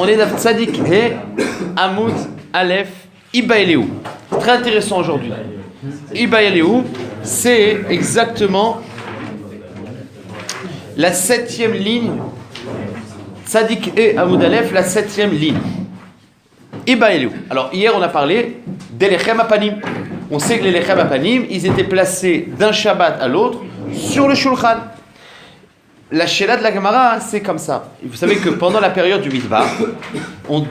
On est dans Tzadik He, Amoud, Aleph, Iba Eliou. Très intéressant aujourd'hui. Iba Eliou, c'est exactement la 7e ligne. Tzadik He, Amoud, Aleph, la 7e ligne. Iba Eliou. Alors hier on a parlé des Lechem Apanim. On sait que les Lechem Apanim, ils étaient placés d'un Shabbat à l'autre sur le Shulchan. La Sheila de la Gemara, c'est comme ça. Vous savez que pendant la période du Midbar, on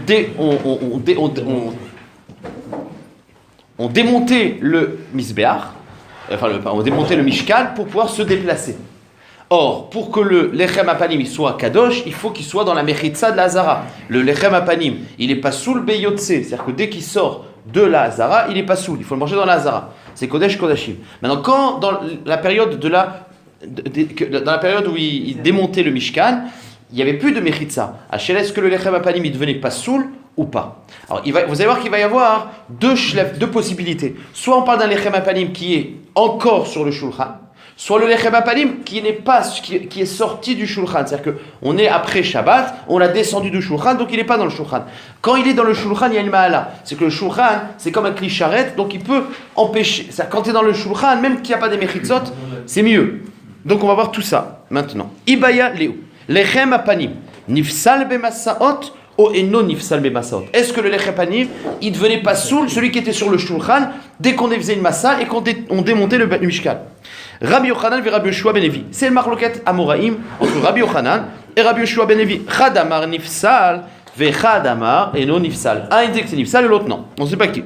démontait le Mizbeach, on démontait le Mishkan pour pouvoir se déplacer. Or, pour que le Lechem Apanim soit Kadosh, il faut qu'il soit dans la Mechitza de la Hazara. Le Lechem Apanim, il n'est pas sous le Beyotse, c'est-à-dire que dès qu'il sort de la Hazara, il n'est pas sous, il faut le manger dans la Hazara. C'est Kodesh Kodashim. Maintenant, quand dans la période dans la période où il démontait le Mishkan, il n'y avait plus de Mechitza. Est-ce que le Lechem Apanim il devenait pas soul ou pas? Alors vous allez voir qu'il va y avoir deux possibilités. Soit on parle d'un Lechem Apanim qui est encore sur le Shulchan, soit le Lechem Apanim qui est sorti du Shulchan. C'est-à-dire qu'on est après Shabbat, on l'a descendu du Shulchan, donc il n'est pas dans le Shulchan. Quand il est dans le Shulchan, il y a une Ma'ala. C'est que le Shulchan, c'est comme un Kli-Sharet, donc il peut empêcher. C'est-à-dire quand tu es dans le Shulchan, même qu'il n'y a pas des Mechitzot, c'est mieux. Donc on va voir tout ça maintenant. Ibaya Léo. Lechem Apanim. Nifsal Bemasaot ou Eno Nifsal Bemasaot. Est-ce que le Lechem Apanim, il ne devenait pas soul, celui qui était sur le Shulchan, dès qu'on faisait une massa et qu'on démontait le Mishkan? Rabbi Yochanan et Rabbi Yoshua ben Levi. C'est le marloquet Amoraïm entre Rabbi Yochanan et Rabbi Yoshua ben Levi. Chadamar Nifsal ve Chadamar Eno Nifsal. Un il dit que c'est Nifsal et l'autre non. On ne sait pas qui.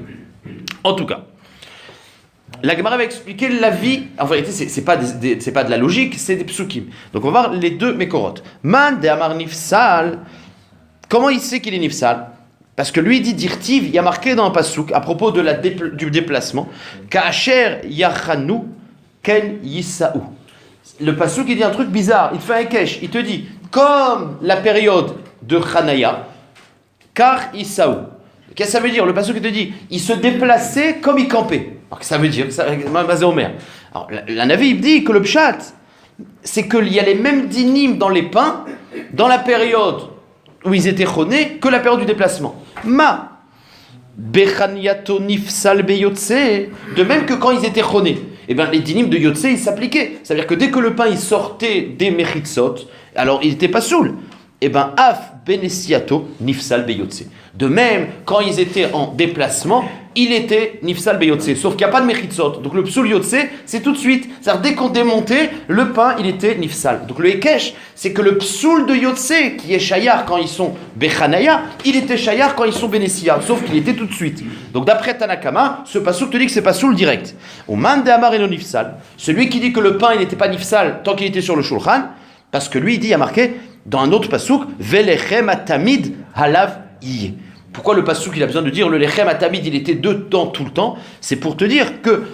En tout cas. La Gemara va expliquer la vie. En vérité, c'est pas de la logique, c'est des psukim. Donc on va voir les deux Mekorot. Man de Amar Nifsal. Comment il sait qu'il est Nifsal? Parce que lui dit Dirtiv, il y a marqué dans un pasuk à propos de du déplacement. Ka'asher Yachanu Ken Yisaou. Le pasuk il dit un truc bizarre. Il fait un kesh. Il te dit comme la période de Chanaya, car Yisaou. Qu'est-ce que ça veut dire? Le pasuk il te dit il se déplaçait comme il campait. Alors que ça veut dire, basé au maire. Alors la Navi il dit que le pshat, c'est qu'il y a les mêmes dinim dans les pains dans la période où ils étaient chonés que la période du déplacement. Ma Bechaniato nifsal beyotse. De même que quand ils étaient chonés, eh bien les dinim de Yotse ils s'appliquaient. C'est-à-dire que dès que le pain il sortait des mechitzot, alors il n'était pas soul. Eh bien af benesiato nifsal beyotse. De même, quand ils étaient en déplacement, il était Nifsal Beyotse. Sauf qu'il n'y a pas de Mechitzot. Donc le Psoul Yotse, c'est tout de suite. C'est-à-dire dès qu'on démontait, le pain, il était Nifsal. Donc le Hekesh, c'est que le Psoul de Yotse, qui est Shayar quand ils sont Bechanaya, il était Shayar quand ils sont Benessia. Sauf qu'il était tout de suite. Donc d'après Tanakama, ce Pasouk te dit que c'est pas Soul direct. Au Man de Amar et non Nifsal, celui qui dit que le pain, il n'était pas Nifsal tant qu'il était sur le Shulchan, parce que lui, il dit, il y a marqué dans un autre Pasouk, Velechem atamid halav yé. Pourquoi le passouk il a besoin de dire le lechem atamid il était dedans tout le temps? C'est pour te dire que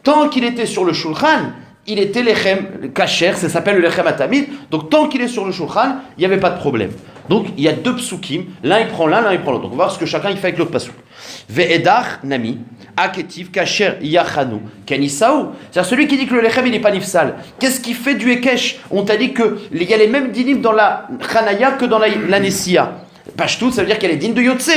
tant qu'il était sur le shulchan, il était lechem kasher, ça s'appelle le lechem atamid. Donc tant qu'il est sur le shulchan, il n'y avait pas de problème. Donc il y a deux psukim, l'un il prend l'un il prend l'autre. Donc on va voir ce que chacun il fait avec l'autre passouk. Ve'edach nami aketiv kasher yachanu kenisaou. C'est-à-dire celui qui dit que le lechem il n'est pas nifsal. Qu'est-ce qui fait du ekesh? On t'a dit que il y a les mêmes dinim dans la chanaya que dans la nessia. Pashtout, ça veut dire qu'elle est digne de Yotse.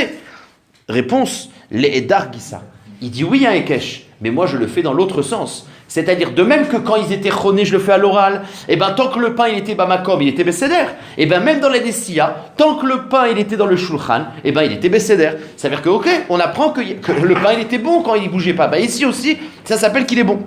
Réponse, les Edar Gissa. Il dit oui, il y a un Ekesh, mais moi je le fais dans l'autre sens. C'est-à-dire, de même que quand ils étaient chonés, je le fais à l'oral, et bien tant que le pain il était Bamakom, il était Besséder. Et bien même dans la Nessia, tant que le pain il était dans le Shulchan, et bien il était Besséder. Ça veut dire que, ok, on apprend que le pain il était bon quand il ne bougeait pas. Ben ici aussi, ça s'appelle qu'il est bon.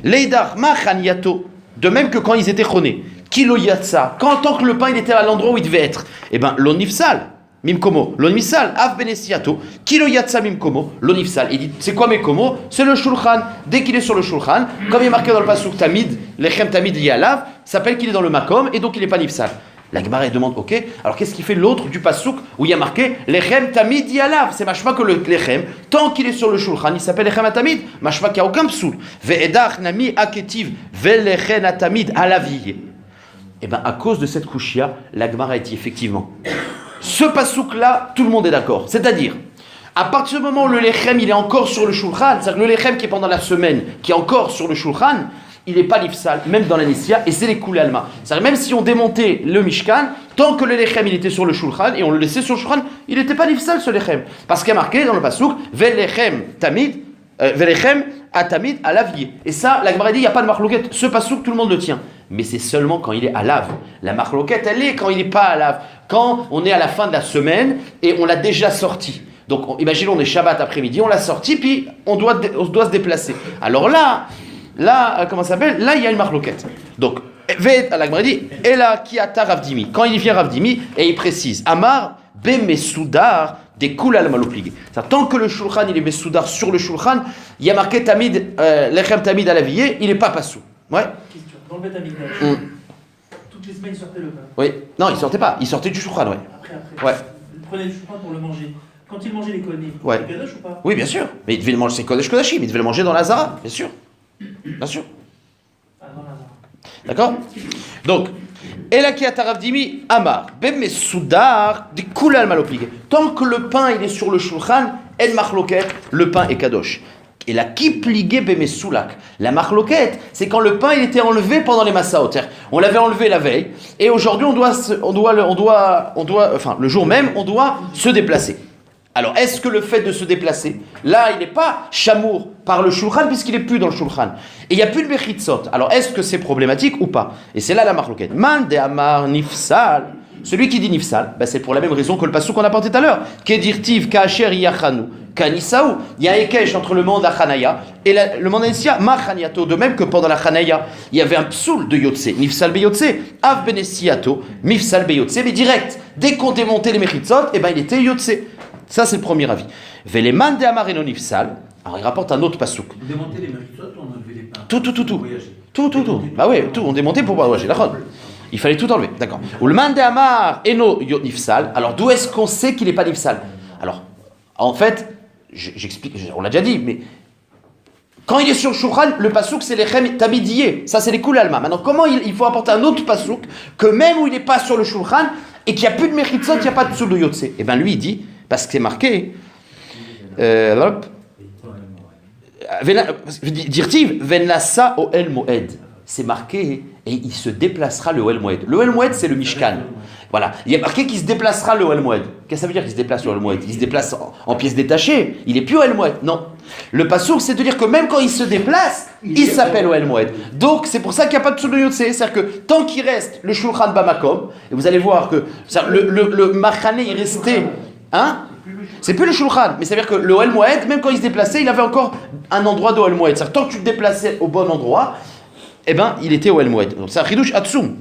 Leidar Machan Yato, de même que quand ils étaient chonés. Kilo Yatsa, quand tant que le pain il était à l'endroit où il devait être, et bien l'onifsal. Mimkomo, l'onifsal, af benesiato, kilo yatsa mimkomo, l'onifsal. Il dit, c'est quoi mimkomo? C'est le shulchan. Dès qu'il est sur le shulchan, comme il est marqué dans le pasuk tamid, lechem tamid yalav, s'appelle qu'il est dans le makom et donc il n'est pas nifsal. La Gemara demande, ok, alors qu'est-ce qui fait l'autre du pasuk où il y a marqué lechem tamid yalav? C'est machma que le lechem, tant qu'il est sur le shulchan, il s'appelle lechem atamid, machma qu'il n'y a aucun psoul. Ve'edach nami aketiv, ve'lechem atamid alaviye. Et bien à cause de cette kushia, la Gemara dit effectivement. Ce pasouk-là, tout le monde est d'accord. C'est-à-dire, à partir du moment où le lechem il est encore sur le shulchan, c'est-à-dire le lechem qui est pendant la semaine, qui est encore sur le shulchan, il n'est pas nifsal, même dans la Nissia, et c'est les koulé alma. C'est-à-dire, même si on démontait le Mishkan, tant que le lechem il était sur le shulchan, et on le laissait sur le shulchan, il n'était pas nifsal ce lechem. Parce qu'il y a marqué dans le pasouk, velechem tamid, velechem atamid à lavier. Et ça, la Gemara dit, il n'y a pas de marloquette. Ce pasouk, tout le monde le tient. Mais c'est seulement quand il est à lave. La marloquette, elle est quand il n'est pas à lave. Quand on est à la fin de la semaine, et on l'a déjà sorti. Donc, imaginons, on est Shabbat après-midi, on l'a sorti, puis on doit se déplacer. Alors là, comment ça s'appelle? Là, il y a une marloquette. Donc, la Gemara dit, et là, qui a ta Ravdimi? Quand il vient Ravdimi, et il précise, Amar, Bemesoudar, des koul al malopligé. Tant que le shulchan, il est Mesoudar sur le shulchan, il y a marqué Tamid, Lechem Tamid à la vie, il n'est pas passou. Ouais. Question. Dans le Beth Amikdash, toutes les semaines, il sortait le pain. Oui. Non, il sortait pas. Il sortait du shulchan, ouais. Après. Ouais. Il prenait le shulchan pour le manger. Quand il mangeait les kohanim, ouais. il kadosh ou pas? Oui, bien sûr. Mais il devait le manger, c'est Kodesh Kodashim, il devait le manger dans la Zara, bien sûr. Bien sûr. Ah, dans la Zara. D'accord? Donc, Elaki Ataravdimi Amar, Bemme Soudar, des Koulal Malopligé. Tant que le pain il est sur le shulchan, En Machloket, le pain est Kadosh. Et la Kipligé Bemme Soulak. La Machloket, c'est quand le pain il était enlevé pendant les Massaot. On l'avait enlevé la veille, et aujourd'hui le jour même, on doit se déplacer. Alors, est-ce que le fait de se déplacer, là, il n'est pas chamour par le shulchan, puisqu'il n'est plus dans le shulchan. Et il n'y a plus de mechitzot. Alors, est-ce que c'est problématique ou pas? Et c'est là la marloquette. Man de amar nifsal. Celui qui dit nifsal, c'est pour la même raison que le passou qu'on a porté tout à l'heure. Kedirtiv ka'asher yachanu kanisaou. Il y a un ékesh entre le monde Achanaya et le monde Nessia, Machaniato. De même que pendant la Chanaya, il y avait un psoul de Yotse, nifsal be Yotse, av benessiato, mifsal be Yotse, mais direct. Dès qu'on démontait les mechitzot, il était Yotse. Ça, c'est le premier avis. Veleman de amar eno nifsal. Alors, il rapporte un autre pasouk. On démontait les mechitzot ou on enlevait les pains? Tout. Tout. Bah oui, tout. On démontait pour voyager. D'accord. Il fallait tout enlever. D'accord. Ou le man de amar eno nifsal. Alors, d'où est-ce qu'on sait qu'il n'est pas nifsal? Alors, en fait, j'explique, on l'a déjà dit, mais quand il est sur le shulchan, le pasouk, c'est les chem tabidiyé. Ça, c'est les koul alma. Maintenant, comment il faut apporter un autre pasouk que même où il n'est pas sur le shulchan et qu'il n'y a plus de mechitzot, il n'y a pas de psoul de yotse? Eh bien, lui, il dit, parce que c'est marqué, dirtiv venasa o el moed. C'est marqué et il se déplacera le Oel Moed. Le Oel Moed, c'est le Mishkan. Voilà. Il y a marqué qu'il se déplacera le Oel Moed. Qu'est-ce que ça veut dire qu'il se déplace le Oel Moed? Il se déplace en pièces détachées. Il n'est plus Oel Moed. Non. Le passouk, c'est de dire que même quand il se déplace, il s'appelle Oel Moed. Donc, c'est pour ça qu'il n'y a pas de Tsoudou Yotse. C'est-à-dire que tant qu'il reste le Shulchan Bamakom, et vous allez voir que le Machane, il restait. Hein? C'est plus le Shulchan, mais ça veut dire que le Oel Moed, même quand il se déplaçait, il avait encore un endroit de Oel Moed. C'est-à-dire tant que tu te déplaçais au bon endroit, il était au El Moed. Donc c'est un chidouche atsum.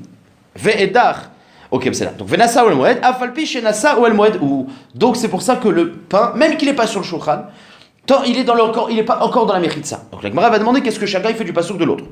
Ve'edar. Ok, c'est là. Donc venasa au El Moed, afalpi shenasa au El Moed. Donc c'est pour ça que le pain, même qu'il n'est pas sur le shulchan, tant il est il n'est pas encore dans la mechitza. Donc la Gemara va demander qu'est-ce que chacun il fait du pasouk de l'autre.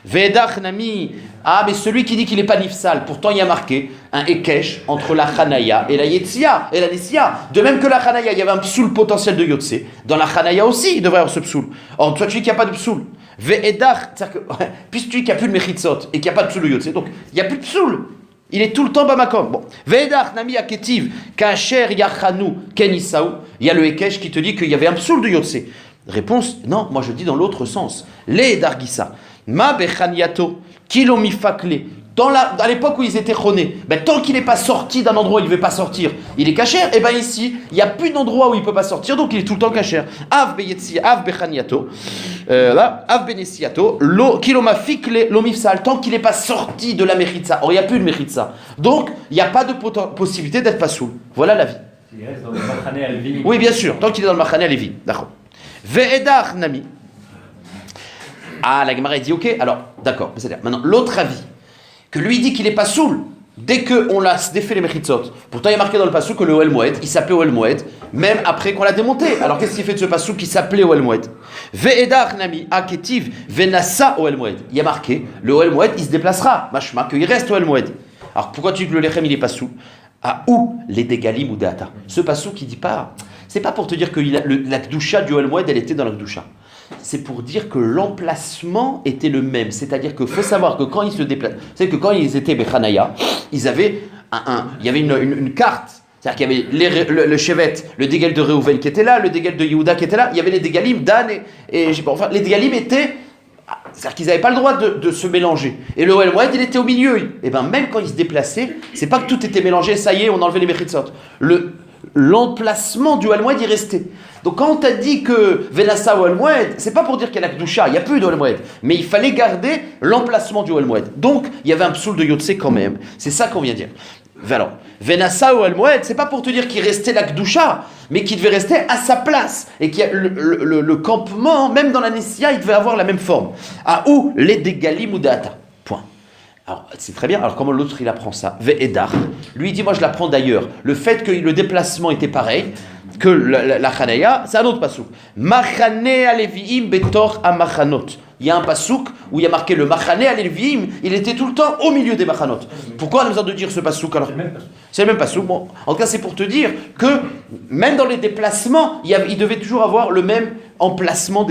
Ve'edar nami. Ah, mais celui qui dit qu'il n'est pas nifsal, pourtant il y a marqué un ekesh entre la chanaya et la yetzia et la nessia. De même que la chanaya, il y avait un psoul potentiel de yotse. Dans la chanaya aussi, il devrait y avoir ce psoul. Or, toi tu dis qu'il n'y a pas de psoul. Ve'edach, c'est-à-dire que, puisque tu dis qu'il n'y a plus de mechitzot et qu'il n'y a pas de psoul yotse, donc il n'y a plus de psoul. Il est tout le temps bamakom. Bon. Ve'edach nami aketiv, kasher yachanu kenisaou. Il y a le Ekesh qui te dit qu'il y avait un psoul de yotse. Réponse, non, moi je dis dans l'autre sens. Le dargisa, ma bechaniato, kilomifakle. À l'époque où ils étaient chonés, tant qu'il n'est pas sorti d'un endroit où il ne veut pas sortir, il est caché. Et bien ici, il n'y a plus d'endroit où il ne peut pas sortir, donc il est tout le temps caché. Av beyetsia, av bechaniato, av benesiato, kilomafikle, lomifsal, tant qu'il n'est pas sorti de la mechitza. Or, il n'y a plus de mechitza. Donc, il n'y a pas de possibilité d'être pas soul. Voilà la vie. Il reste dans le Machane Alvi. Oui, bien sûr, tant qu'il est dans le Machane Alvi. D'accord. Ve'edach nami. Ah, la Gemara dit ok, alors, d'accord. C'est-à-dire, maintenant, l'autre avis, que lui dit qu'il n'est pas soul dès qu'on l'a défait les mechitzot. Pourtant, il y a marqué dans le passou que le Oel Moed, il s'appelait Oel Moed, même après qu'on l'a démonté. Alors, qu'est-ce qu'il fait de ce passou qui s'appelait Oel Moed? Ve'edach nami aketiv venasa Oel Moed. Il y a marqué, le Oel Moed, il se déplacera. Machma, qu'il reste Oel Moed. Alors, pourquoi tu dis que le lechem, il est pas soul? Ah, où les dégalim ou data? Ce passou qui dit pas, c'est pas pour te dire que la kdusha du Oel Moed, elle était dans la kdusha. C'est pour dire que l'emplacement était le même. C'est-à-dire qu'il faut savoir que quand ils se déplacent, c'est que quand ils étaient Bechanaya, ils avaient il y avait une carte. C'est-à-dire qu'il y avait le chevet, le dégel de Reuven qui était là, le dégel de Yehuda qui était là. Il y avait les dégalim, Dan et enfin, les dégalim étaient C'est-à-dire qu'ils n'avaient pas le droit de se mélanger. Et le Ohel Moed, il était au milieu. Et bien même quand il se déplaçait, c'est pas que tout était mélangé, ça y est, on enlevait les Mechitzot. L'emplacement du Ohel Moed, il restait. Donc quand on t'a dit que Venassa Ohel Moed, c'est pas pour dire qu'il y a la Kedusha, il n'y a plus d'Ohel Moed. Mais il fallait garder l'emplacement du Ohel Moed. Donc il y avait un psoul de Yotse quand même. C'est ça qu'on vient dire. Alors, Venassa Ohel Moed, c'est pas pour te dire qu'il restait la Kedusha, mais qu'il devait rester à sa place. Et qu'il y a le campement, même dans la Nessia, il devait avoir la même forme. Ah, ou les Degalim ou Data. Point. Alors, c'est très bien. Alors, comment l'autre il apprend ça? Ve'edar. Lui, il dit, moi, je l'apprends d'ailleurs. Le fait que le déplacement était pareil que la Chanaya, c'est un autre pasouk. Machane aleviim betor amachanot. Il y a un pasouk où il y a marqué le Machane aleviim, il était tout le temps au milieu des machanot. Pourquoi on a besoin de dire ce pasouk alors? C'est le même pasouk. Bon, en tout cas, c'est pour te dire que même dans les déplacements, il devait toujours avoir le même emplacement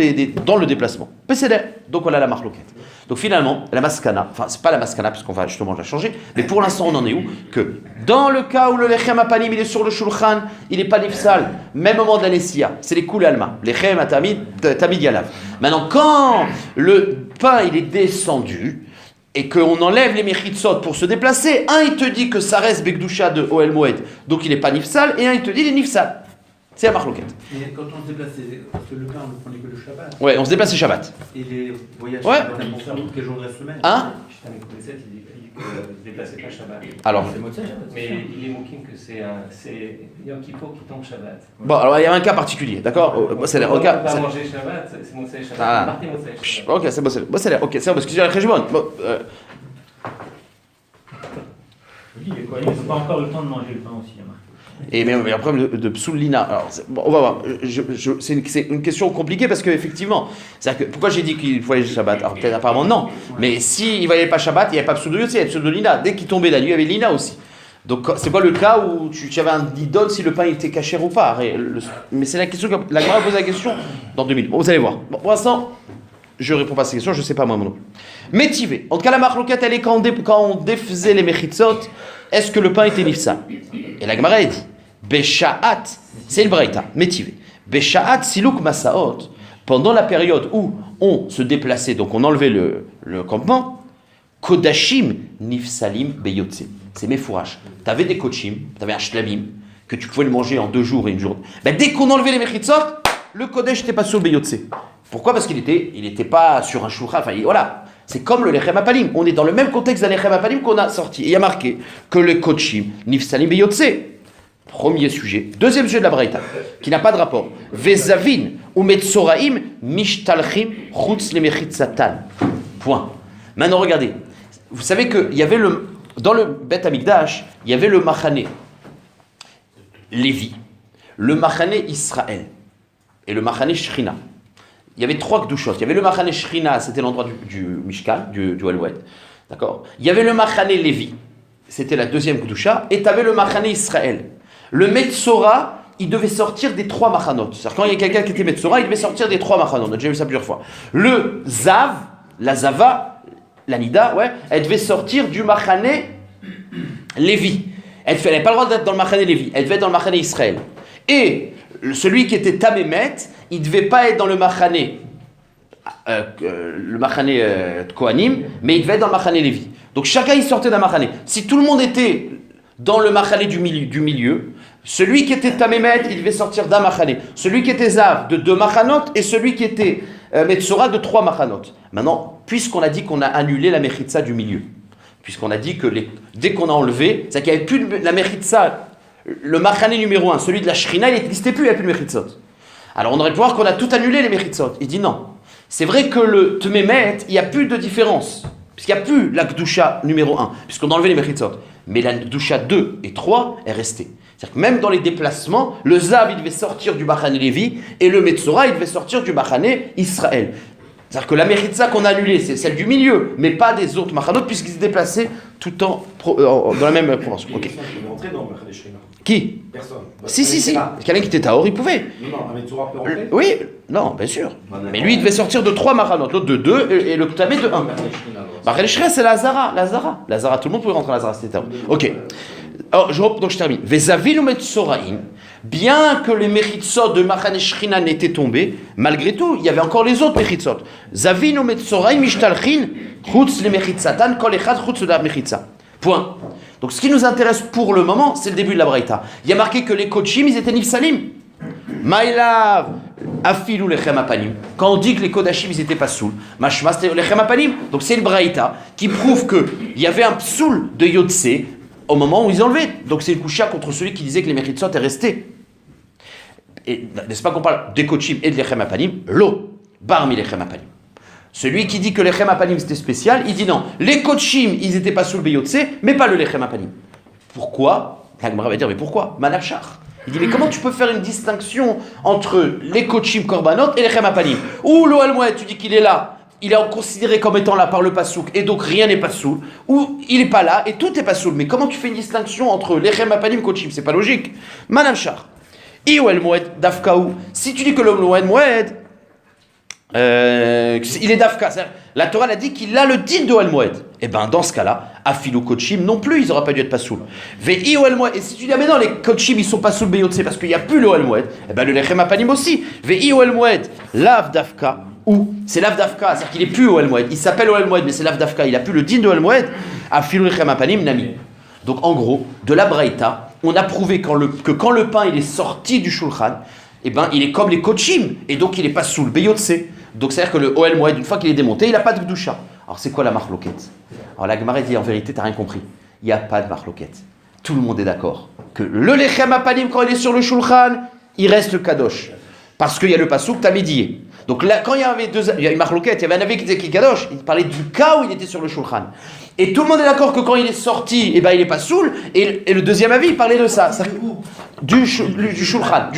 dans le déplacement. PCD. Donc voilà la marloquette. Donc finalement, la maskana, enfin c'est pas la maskana parce qu'on va justement la changer, mais pour l'instant on en est où? Que dans le cas où le lechem apanim il est sur le shulchan, il n'est pas nifsal, même au moment de la nessia, c'est les koul alma, lechem tamid yalav. Maintenant quand le pain il est descendu et qu'on enlève les mechitzot pour se déplacer, un il te dit que ça reste bekdusha de Ohel Moed, donc il n'est pas nifsal, et un il te dit il est nifsal. C'est la marloquette. Mais quand on se déplaçait, parce que le pain, on ne prenait que le Shabbat. Ouais, on se déplaçait Shabbat. Et les voyages Ouais. pour faire tous les jours de la semaine. Hein? J'étais avec Knesset, il dit que se déplaçait pas Shabbat. Alors. Mais il est moukim que c'est Yom Kippour qui tombe Shabbat. Bon, alors il y a un cas particulier, d'accord? C'est on le ne cas. peut pas manger Shabbat, c'est Motsei Shabbat. Ah. Marqué Motsei Shabbat. Ok, c'est bon, c'est bon, ok, c'est bon, parce que j'ai la Khejbon. Bon, Il n'a pas encore le temps de manger le pain aussi. et mais il y a un problème de psoulina. Alors, bon, on va voir. C'est une question compliquée parce qu'effectivement, c'est-à-dire que pourquoi j'ai dit qu'il faut aller Shabbat? Alors peut-être apparemment non, mais s'il ne voyait pas Shabbat, il n'y avait pas pseudo Yotse, il y avait pseudo Lina. Dès qu'il tombait la nuit, il y avait Lina aussi. Donc c'est pas le cas où tu avais un idole si le pain était caché ou pas. Mais c'est la question que la Gemara pose la question dans 2000. Bon, vous allez voir. Bon, pour l'instant, je réponds pas à ces questions, je sais pas moi non plus. Métivé. En tout cas, la marloquette, elle est quand on défaisait les mechitzot, est-ce que le pain était nifsa? Et la Gemara dit Bécha'at, c'est une braïta, métivé. Bécha'at siluk masaot, pendant la période où on se déplaçait, donc on enlevait le campement, kodashim nifsalim beyotse. C'est mes fourrages. Tu avais des kochim, tu avais un shlamim, que tu pouvais le manger en 2 jours et 1 journée. Ben, dès qu'on enlevait les mechitzot, le kodesh n'était pas sur le beyotse. Pourquoi? Parce qu'il était pas sur un shulchan, enfin voilà. C'est comme le lechem apalim. On est dans le même contexte d'un lechem apalim qu'on a sorti. Et il y a marqué que le kochim nifsalim beyotse. Premier sujet. Deuxième sujet de la braïta, qui n'a pas de rapport. Vezavin ou metzoraim mishtalchim chutz le mechitzatan. Point. Maintenant regardez. Vous savez qu'il y avait dans le Bet Amikdash, il y avait le Machane Lévi, le Machane Israël et le Machane Shrina. Il y avait 3 Kedushot. Il y avait le Machane Shrina, c'était l'endroit du Mishkan, du Ohel Moed. D'accord? Il y avait le Machane Lévi, c'était la 2e Kedusha, et tu avais le Machane Israël. Le Metzora, il devait sortir des 3 Machanot. C'est-à-dire quand il y a quelqu'un qui était Metzora, il devait sortir des 3 Machanot. On a déjà vu ça plusieurs fois. Le Zav, la Zava, la Nida, ouais, elle devait sortir du Machane Lévi. Elle n'avait pas le droit d'être dans le Machane Lévi, elle devait être dans le Machane Israël. Et celui qui était Tamémet, il ne devait pas être dans le Machane Kohanim, mais il devait être dans le Machane Lévi. Donc chacun il sortait d'un Machane. Si tout le monde était dans le Machane du milieu, celui qui était Tamémet, il devait sortir d'un Machane. Celui qui était Zav, de 2 Machanot, et celui qui était Metzora, de 3 Machanot. Maintenant, puisqu'on a dit qu'on a annulé la Mechitza du milieu, puisqu'on a dit que dès qu'on a enlevé, c'est qu'il n'y avait plus la Mechitza, le Machane numéro 1, celui de la Shrina, il n'existait plus, il n'y avait plus de Mechitzot. Alors on aurait pu voir qu'on a tout annulé les Mechitzot. Il dit non. C'est vrai que le Tmemet, il n'y a plus de différence, puisqu'il n'y a plus la Kedusha numéro 1, puisqu'on a enlevé les Mechitzot. Mais la Kedusha 2 et 3 est restée. C'est-à-dire que même dans les déplacements, le Zav, il devait sortir du Machane Lévi, et le Metzora, il devait sortir du Machane Israël. C'est-à-dire que la Mechitza qu'on a annulée, c'est celle du milieu, mais pas des autres Machanot, puisqu'ils se déplaçaient tout le temps dans la même proportion. Okay. Qui? Personne. Si. Quelqu'un qui était Tahor, il pouvait. Non, un Metzora peut rentrer. Oui, non, bien sûr. Mais lui, il devait sortir de 3 Machanot, l'autre de 2, et le Ktamé de 1. Machane Shrina, c'est la Hazara. La Hazara, tout le monde pouvait rentrer à la Hazara, c'était Tahor. Ok. Donc je termine. Vezavinu metzoraim, bien que les mechitzot de Machane Shechina n'étaient tombés, malgré tout, il y avait encore les autres mechitzot. Zavinu metzoraim mishtalchin chutz le mechitzatan kol echad chutz la mechitza. Point. Donc ce qui nous intéresse pour le moment, c'est le début de la Braïta. Il y a marqué que les kochim, ils étaient nifsalim. Maïlav afilou lechem apanim. Quand on dit que les kodashim, ils étaient pas soul, mashma c'était lechem apanim. Donc c'est une Braïta qui prouve qu'il y avait un psoul de Yotse au moment où ils enlevaient. Donc c'est une coucha contre celui qui disait que les mechitzot étaient restés. Et n'est-ce pas qu'on parle des kochim et de lechem apanim? Lo, barmi lechem apanim. Celui qui dit que le lechem apanim c'était spécial, il dit non, les kochim ils étaient pas sous le beyotse, mais pas le lechem apanim. Pourquoi? La Gemara va dire mais pourquoi? Manachar. Il dit mais comment tu peux faire une distinction entre les kochim korbanot et les lechem apanim? Ou l'Ohel Moed, tu dis qu'il est là, il est considéré comme étant là par le pasouk et donc rien n'est pas soul, ou il est pas là et tout est pas soul. Mais comment tu fais une distinction entre lechem apanim et kochim? C'est pas logique. Manachar. L'Ohel Moed dafkaou. Si tu dis que l'Ohel Moed il est d'Afka, la Torah a dit qu'il a le din de Oel Moed. Et ben dans ce cas-là, Afilou Kochim non plus, ils n'auraient pas dû être pas soul. Ve'i Oel Moed. Et si tu dis ah mais non les Kochim ils sont pas soul Beyotse parce qu'il n'y a plus le Oel Moed, et ben le Lechem Apanim aussi. Ve'i Oel Moed, Lav d'Afka ou c'est Lav d'Afka, c'est-à-dire qu'il est plus Oel Moed. Il s'appelle Oel Moed mais c'est Lav d'Afka, il a plus le din de Oel Moed. Afilou Lechem Apanim Nami. Donc en gros, de la Braïta, on a prouvé que quand le pain il est sorti du Shulchan, et ben il est comme les Kochim et donc il est pas soul Beyotse. Donc c'est-à-dire que le Oel Moed, une fois qu'il est démonté, il n'a pas de Gdusha. Alors c'est quoi la marloquette? Alors la Gemara dit en vérité, tu n'as rien compris. Il n'y a pas de marloquette. Tout le monde est d'accord que le Lechem Apanim, quand il est sur le Shulchan, il reste le Kadosh. Parce qu'il y a le Passouk Tamidiyé. Donc là, quand il y a une marloquette, il y avait un avis qui disait qu'il est Kadosh, il parlait du cas où il était sur le Shulchan. Et tout le monde est d'accord que quand il est sorti, eh ben, il n'est pas soul. Et le deuxième avis, il parlait de ça. Du Shulchan.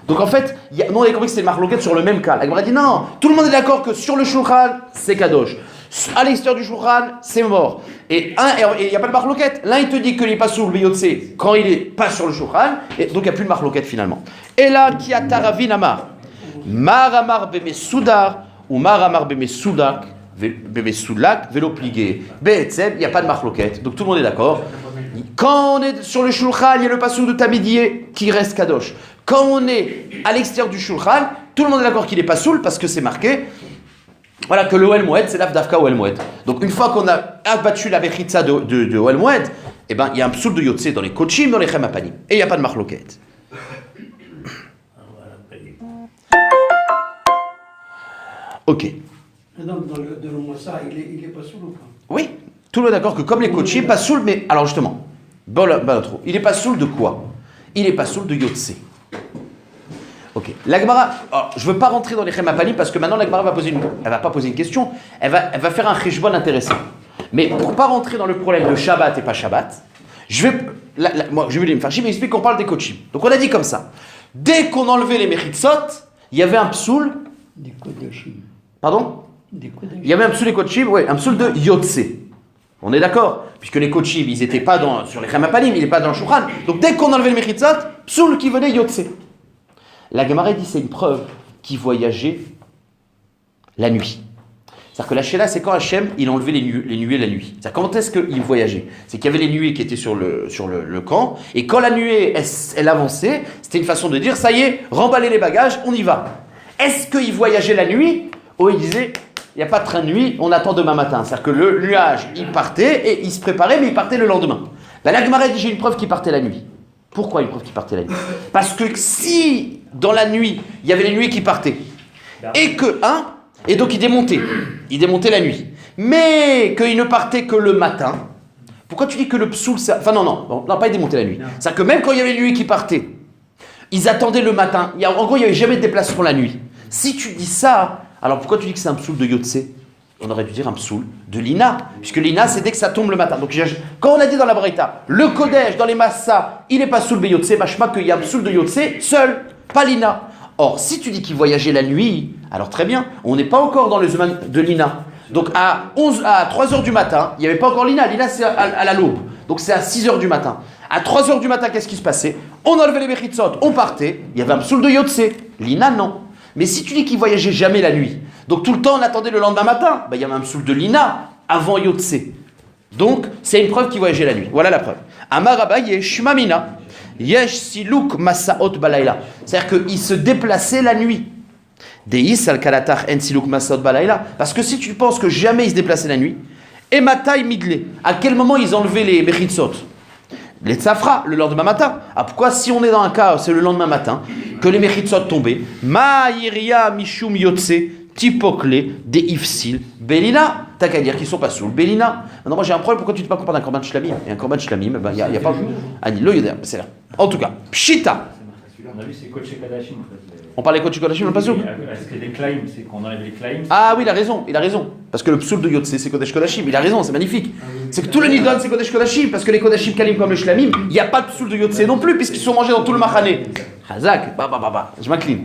Donc en fait, nous on avait compris que c'était une marloquette sur le même cas. La Gemara dit non, tout le monde est d'accord que sur le Shulchan, c'est Kadosh. À l'extérieur du Shulchan, c'est mort. Et il n'y a pas de marloquette. L'un il te dit qu'il n'est pas soul, Beyotse, quand il n'est pas sur le Shulchan. Et donc il n'y a plus de marloquette finalement. Et là, qui a Taravin Amar Maramar Beme Soudar ou Maramar Beme Soudak. Bébé soulak, vélo pligué. Be'etzem, il n'y a pas de marloquette. Donc tout le monde est d'accord. Quand on est sur le Shulchan, il y a le passou de Tamidiyé qui reste Kadosh. Quand on est à l'extérieur du Shulchan, tout le monde est d'accord qu'il n'est pas soul parce que c'est marqué. Voilà, que le Oel Moed, c'est l'Avdavka Oel Moed. Donc une fois qu'on a abattu la Bechitza de Oel Moed, eh ben, il y a un psoul de Yotse dans les Kochim, dans les Chem Apanim. Et il n'y a pas de marloquette. Ok. Donc, dans le Moussa, il est pas sous ou pas? Oui, tout le monde est d'accord que comme les coachés, pas soul, mais alors justement, il n'est pas soul de quoi? Il n'est pas soul de Yotse. Ok, la Gemara, je ne veux pas rentrer dans les Chem Apanim parce que maintenant la Gemara va pas poser une question, elle va faire un cheshbon intéressant. Mais pour ne pas rentrer dans le problème de Shabbat et pas Shabbat, je vais les Mefarshim expliquer qu'on parle des coachim. Donc on a dit comme ça, dès qu'on enlevait les Mechitzot, il y avait un psoul. Des Kodashim. Pardon? Il y avait un psoul des Kochim, oui, un psoul de Yotse. On est d'accord? Puisque les Kochim, ils n'étaient pas sur les Chem Apanim, ils n'étaient pas dans le Shulchan. Donc dès qu'on enlevait le Mechitzot, psoul qui venait Yotse. La Gemara dit c'est une preuve qu'il voyageait la nuit. C'est-à-dire que la Sheila, c'est quand Hachem, il enlevait les nuées la nuit. C'est-à-dire quand est-ce qu'il voyageait? C'est qu'il y avait les nuées qui étaient sur le camp, et quand la nuée, elle avançait, c'était une façon de dire, ça y est, remballez les bagages, on y va. Est-ce qu'il voyageait la nuit? Ou il disait, il n'y a pas de train de nuit, on attend demain matin. C'est-à-dire que le nuage, il partait, et il se préparait, mais il partait le lendemain. Ben, la Gemara dit, j'ai une preuve qu'il partait la nuit. Pourquoi une preuve qu'il partait la nuit? Parce que si, dans la nuit, il y avait les nuées qui partaient, et donc il démontait la nuit, mais qu'il ne partait que le matin, pourquoi tu dis que le psoul, enfin non, pas il démontait la nuit. C'est-à-dire que même quand il y avait les nuées qui partaient, ils attendaient le matin, en gros il n'y avait jamais de déplacement la nuit. Si tu dis ça, alors pourquoi tu dis que c'est un psoul de Yotse? On aurait dû dire un psoul de Lina, puisque Lina c'est dès que ça tombe le matin. Donc quand on a dit dans la Braïta, le Kodesh dans les Massa, il n'est pas psoul de Yotse, machma qu'il y a un psoul de Yotse seul, pas Lina. Or, si tu dis qu'il voyageait la nuit, alors très bien, on n'est pas encore dans le Zman de Lina. Donc à 3h du matin, il n'y avait pas encore Lina. Lina c'est à la l'aube, donc c'est à 6h du matin. À 3h du matin, qu'est-ce qui se passait? On enlevait les Mechitzot, on partait, il y avait un psoul de Yotse. Lina non. Mais si tu dis qu'il voyageait jamais la nuit, donc tout le temps on attendait le lendemain matin, il y avait un psoul de Lina avant Yotse. Donc, c'est une preuve qu'il voyageait la nuit. Voilà la preuve. Amar Abaye Shmamina Yesh Siluk Masaot Balayla. C'est-à-dire qu'il se déplaçait la nuit. Deis al Kalatar En Siluk Masaot Balayla. Parce que si tu penses que jamais il se déplaçait la nuit, et Matai Midle, à quel moment ils enlevaient les Mechitzot? Les Tzafra, le lendemain matin. Ah, pourquoi si on est dans un cas, c'est le lendemain matin, que les Mechitzot tombaient, Ma Yiria Mishum Yotse, Tipokle, De Ifsil, Belina. T'as qu'à dire qu'ils sont pas sous le Belina. Maintenant, moi j'ai un problème, pourquoi tu ne te pas comparer d'un Korban Shlamim? Et un Korban Shlamim, ben, y a pas. Ani, lo Yoder, c'est là. En tout cas, Pshita. On a vu, c'est Kodesh Kadashim en fait. On parlait Kodesh Kodashim dans le Pasuk. Est-ce que des claims, c'est qu'on enlève les claims? Ah oui, il a raison. Parce que le psoul de Yotse, c'est Kodesh Kodashim. Il a raison, c'est magnifique. C'est que tout le Nidon, c'est Kodesh Kodashim. Parce que les Kodashim Kalim comme le Shlamim, il n'y a pas de psoul de Yotse non plus, puisqu'ils sont mangés dans tout le Machané. Hazak, je m'incline.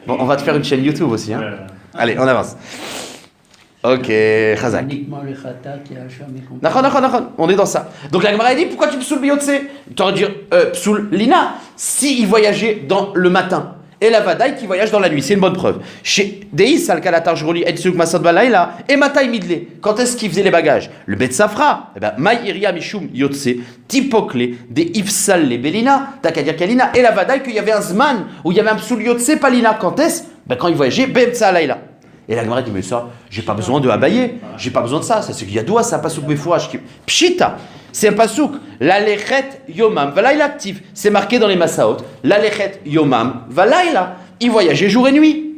Bon, on va te faire une chaîne YouTube aussi. Hein. Allez, on avance. Ok, Chazak. Uniquement le Khata qui a jamais compris. Nachon, on est dans ça. Donc la Gemara dit, pourquoi tu psoul Beyotse? Tu aurais dû psoul Lina, s'il voyageait dans le matin. Et la Vadaï qui voyage dans la nuit, c'est une bonne preuve. Chez Deis, Al-Kalatar Jroli, Etsuluk Masad Balayla, et Matai Midle. Quand est-ce qu'il faisait les bagages? Le Bet Safra, eh ben, Maï Iria Mishum Yotse, Tipokle, des Ifsal les Belina, t'as qu'à dire Kalina, et la Vadaï qu'il y avait un Zman, où il y avait un psoul Yotse, pas Lina. Quand est-ce? Ben, quand il voyageait, Bet Salayla. Et la Gemara dit, mais ça, j'ai pas besoin de abayer, j'ai pas besoin de ça, c'est qu'il y a doigt, c'est un pasouk befourage. Pshita, c'est un pasouk, la lechet yomam, valaïla actif, c'est marqué dans les Masaot, la lechet yomam, valaïla, il voyageait jour et nuit.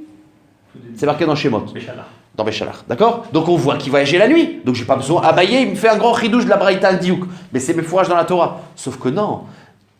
C'est marqué dans Shemot, dans Béchalar, d'accord? Donc on voit qu'il voyageait la nuit, donc j'ai pas besoin d'abayer, il me fait un grand chidouche de la Braïta al-Diouk, mais c'est befourage dans la Torah. Sauf que non,